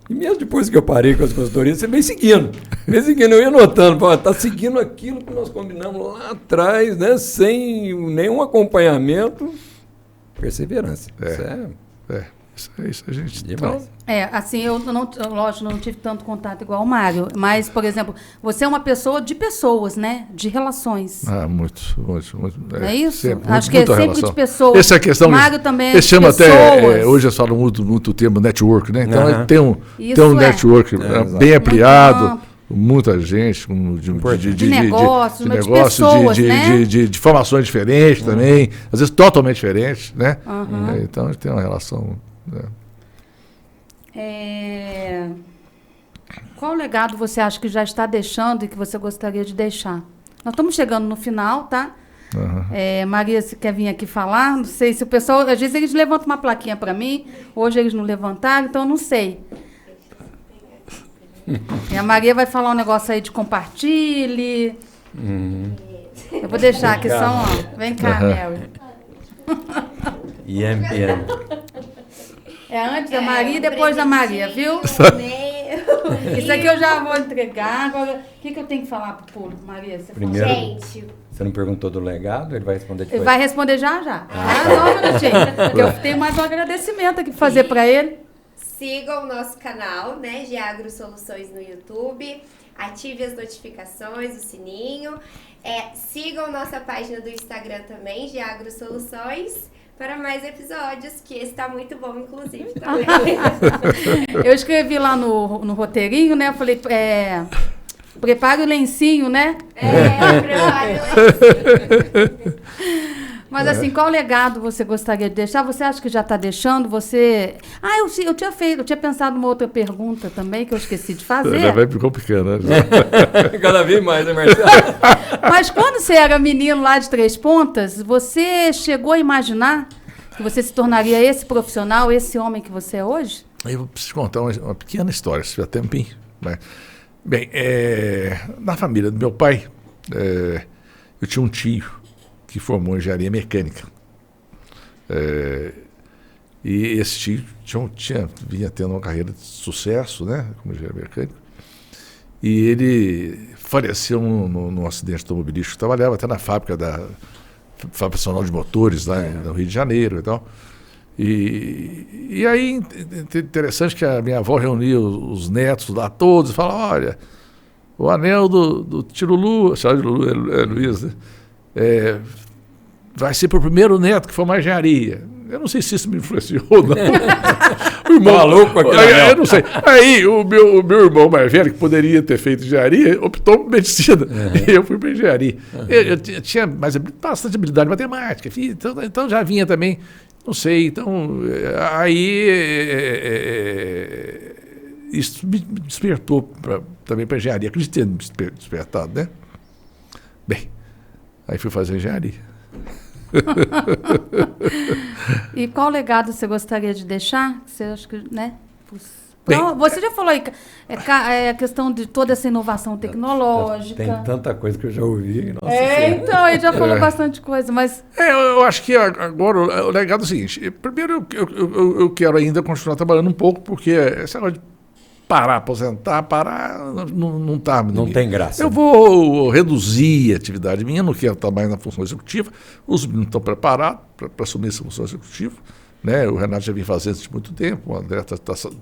e mesmo depois que eu parei com as consultorias, você vem seguindo. Eu ia notando, está seguindo aquilo que nós combinamos lá atrás, né, sem nenhum acompanhamento, perseverança. Isso a gente... Demais. Assim, lógico, não tive tanto contato igual o Mário, mas, por exemplo, você é uma pessoa de pessoas, né? De relações. Muito. É isso? Sempre, acho que é sempre relação. De pessoas. Essa é a questão. O Mário também é de pessoas. Hoje eles falam muito o termo network, né? Então, tem um network bem ampliado. Muita gente, de negócios, de pessoas, de formações diferentes também, às vezes totalmente diferentes, né? Então, a gente tem uma relação... Qual legado você acha que já está deixando e que você gostaria de deixar? Nós estamos chegando no final, tá? Maria, se quer vir aqui falar, não sei se o pessoal... Às vezes eles levantam uma plaquinha para mim, hoje eles não levantaram, então eu não sei. E a Maria vai falar um negócio aí de compartilhe. Eu vou deixar aqui só um... Vem cá, Mary. Antes da Maria e depois da Maria, viu? Isso aqui eu já vou entregar. Agora, o que eu tenho que falar pro público, Maria? Primeiro, você não perguntou do legado? Ele vai responder depois. Ele vai responder já. Só um minutinho. Porque eu tenho mais um agradecimento aqui para fazer para ele. Sigam o nosso canal, né, de Agro Soluções no YouTube. Ative as notificações, o sininho. Sigam nossa página do Instagram também, de Agro Soluções, para mais episódios, que esse está muito bom, inclusive, também. Eu escrevi lá no roteirinho, né? Eu falei, prepare o lencinho, né? Prepare o lencinho. Mas assim, qual legado você gostaria de deixar? Você acha que já está deixando? Você... eu tinha pensado numa outra pergunta também, que eu esqueci de fazer. Já vai me complicando, né? Cada vez mais, né, Marcelo? Mas quando você era menino lá de Três Pontas, você chegou a imaginar que você se tornaria esse profissional, esse homem que você é hoje? Eu preciso contar uma pequena história, se tiver tempinho. Né? Bem, na família do meu pai, eu tinha um tio que formou engenharia mecânica. E esse tio vinha tendo uma carreira de sucesso, né, como engenheiro mecânico. E ele faleceu num acidente automobilístico. Trabalhava até na fábrica Fábrica Nacional de Motores, lá no Rio de Janeiro e tal. E aí, interessante que a minha avó reunia os netos lá todos e falava, olha, o anel do tio Lulu, a senhora de Lulu é Luiz, né? Vai ser para o primeiro neto que for mais engenharia. Eu não sei se isso me influenciou ou não. O irmão maluco aquele anel. Eu não sei. Aí o meu irmão mais velho, que poderia ter feito engenharia, optou por medicina. E eu fui para engenharia. Eu tinha bastante habilidade em matemática. Então já vinha também. Não sei, então, aí isso me despertou também para engenharia. Acredito ter me despertado, né? Bem, aí fui fazer engenharia. E qual legado você gostaria de deixar? Você acha que, né? Bem, você já falou aí, a questão de toda essa inovação tecnológica. Tem tanta coisa que eu já ouvi. Nossa Senhora. Então, ele já falou bastante coisa, mas... Eu acho que agora o legado é o seguinte. Primeiro, eu quero ainda continuar trabalhando um pouco, porque esse negócio de aposentar, não está... Não tem graça. Eu vou reduzir a atividade minha, não quero estar mais na função executiva. Os meninos estão preparados para assumir essa função executiva. Né? O Renato já vem fazendo isso há muito tempo, o André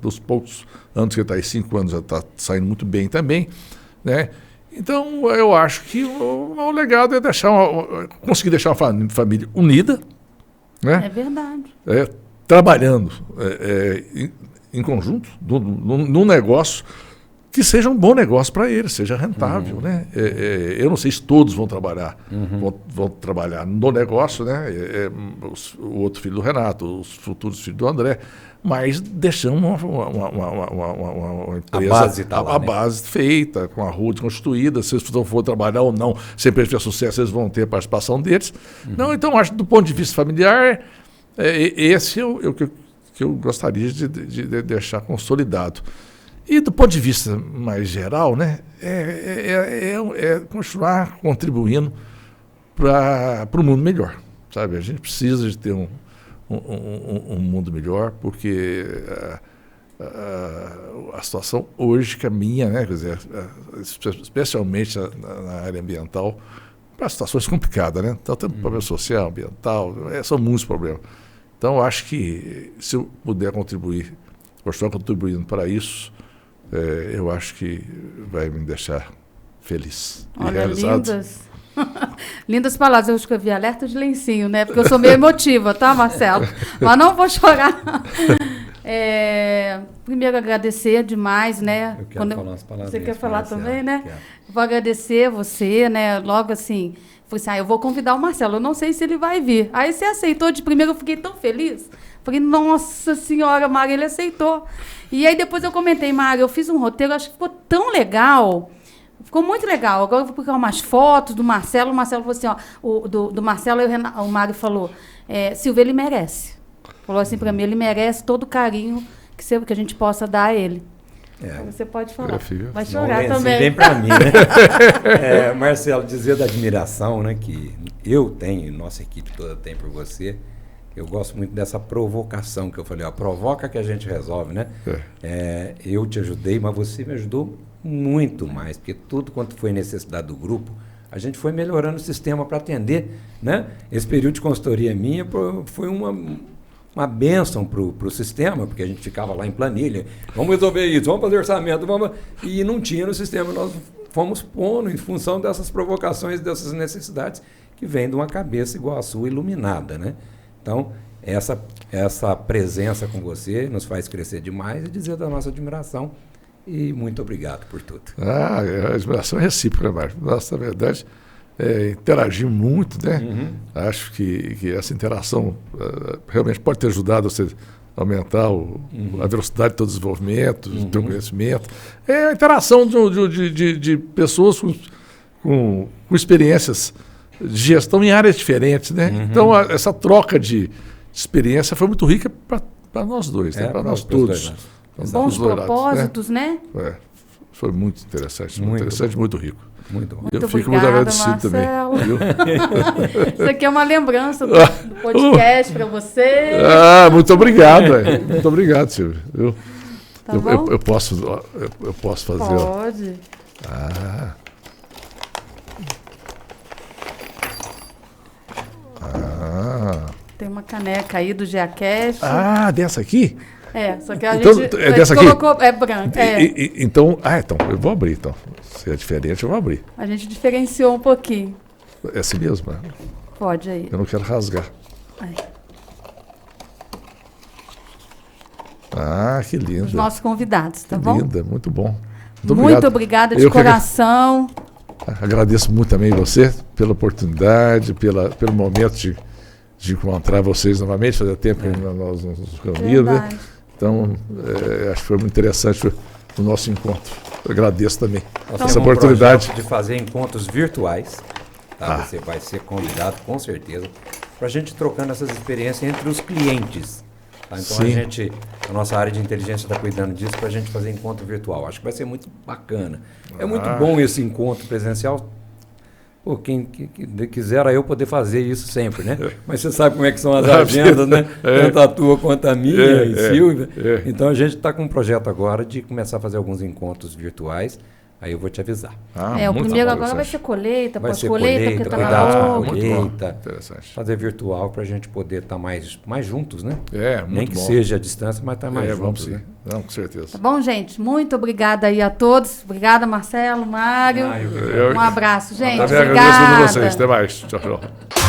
dos poucos anos que ele está aí, 5 anos, já está saindo muito bem também. Né? Então, eu acho que o legado é conseguir deixar uma família unida. Né? É verdade. Trabalhando em conjunto, num negócio que seja um bom negócio para eles, seja rentável. Né? Eu não sei se todos vão trabalhar, vão trabalhar no negócio, né? O outro filho do Renato, os futuros filhos do André, mas deixando uma empresa, a base tá lá, a base feita, com a rua constituída, se eles for trabalhar ou não, se a empresa tiver sucesso, eles vão ter a participação deles. Não, então, acho que do ponto de vista familiar, esse é o que eu gostaria de deixar consolidado. E do ponto de vista mais geral, né, continuar contribuindo para o mundo melhor, sabe? A gente precisa de ter um mundo melhor, porque a situação hoje caminha, né, quer dizer, especialmente na área ambiental, para situações complicadas, né? Então, tem problema social, ambiental, são muitos problemas. Então, eu acho que se eu puder continuar contribuindo para isso, eu acho que vai me deixar feliz e realizado. Lindas palavras. Eu escrevi alerta de lencinho, né? Porque eu sou meio emotiva, tá, Marcelo? Mas não vou chorar. Primeiro, agradecer demais, né? Eu quero falar umas palavras. Você quer falar Marcelo, também, né? Quero. Vou agradecer você, né? Logo assim, falei assim, eu vou convidar o Marcelo. Eu não sei se ele vai vir. Aí você aceitou de primeiro, eu fiquei tão feliz. Falei, nossa senhora, Mara, ele aceitou. E aí depois eu comentei, Mara, eu fiz um roteiro, acho que ficou tão legal. Ficou muito legal. Agora eu vou pegar umas fotos do Marcelo. O Marcelo falou assim, ó, do Marcelo e o Mário falou, Silvia, ele merece. Falou assim para mim, ele merece todo o carinho que a gente possa dar a ele. Você pode falar. Vai chorar também. Vem para mim, né? Marcelo, dizer da admiração, né, que eu tenho, nossa equipe toda tem por você. Eu gosto muito dessa provocação que eu falei, provoca que a gente resolve, né? Eu te ajudei, mas você me ajudou muito mais, porque tudo quanto foi necessidade do grupo, a gente foi melhorando o sistema para atender, né? Esse período de consultoria minha foi uma bênção para o sistema, porque a gente ficava lá em planilha, vamos resolver isso, vamos fazer orçamento, e não tinha no sistema. Nós fomos pondo em função dessas provocações, dessas necessidades, que vêm de uma cabeça igual a sua, iluminada, né? Então, essa presença com você nos faz crescer demais e dizer da nossa admiração. E muito obrigado por tudo. A admiração é recíproca, Mário. Nossa, na verdade, interagimos muito, né? Acho que essa interação realmente pode ter ajudado você a aumentar a velocidade do seu desenvolvimento, do seu conhecimento. É a interação de pessoas com experiências de gestão em áreas diferentes, né? Então, essa troca de experiência foi muito rica para nós dois, né? Para nós todos. bons Os dois lados, propósitos, né? Foi muito interessante, Muito interessante, bom. muito rico. Muito bom. Muito Eu fico obrigada, muito agradecido Marcelo. também. Viu? Isso aqui é uma lembrança do podcast para você. Muito obrigado. Muito obrigado, Silvio. Viu? Tá bom? Eu posso fazer. Ó. Pode. Tem uma caneca aí do GeaCast. Dessa aqui? Só que a Então, gente é dessa aqui? colocou... É branca. Então, eu vou abrir, então. Se é diferente, eu vou abrir. A gente diferenciou um pouquinho. É assim mesmo, né? Pode aí. Eu não quero rasgar. Aí. Que linda. Os nossos convidados, tá bom? Linda, muito bom. Muito obrigada de Eu que coração. agradeço muito também você pela oportunidade, pelo momento de encontrar vocês novamente. Fazia tempo que nós nos reunimos, né? Verdade. Então, acho que foi muito interessante o nosso encontro. Eu agradeço também Nós essa temos um oportunidade. projeto de fazer encontros virtuais. Tá? Você vai ser convidado, com certeza, para a gente trocando essas experiências entre os clientes. Tá? Então, Sim. a nossa área de inteligência está cuidando disso para a gente fazer encontro virtual. Acho que vai ser muito bacana. É muito bom esse encontro presencial. Pô, quem quisera eu poder fazer isso sempre, né? Mas você sabe como é que são as agendas, né? Tanto a tua quanto a minha e Silvia. Então a gente está com um projeto agora de começar a fazer alguns encontros virtuais. Aí eu vou te avisar. O primeiro agora vai ser colheita, Vai ser pós-colheita, porque tá cuidados na com a hora. colheita. Interessante. Fazer virtual para a gente poder estar mais juntos, né? Muito Nem que bom. seja a distância, mas estar mais Vamos juntos, sim. né? Não, com certeza. Tá bom, gente? Muito obrigada aí a todos. Obrigada, Marcelo, Mário. Um abraço, gente. Também agradeço a Obrigada. vocês. Até mais. Tchau, tchau.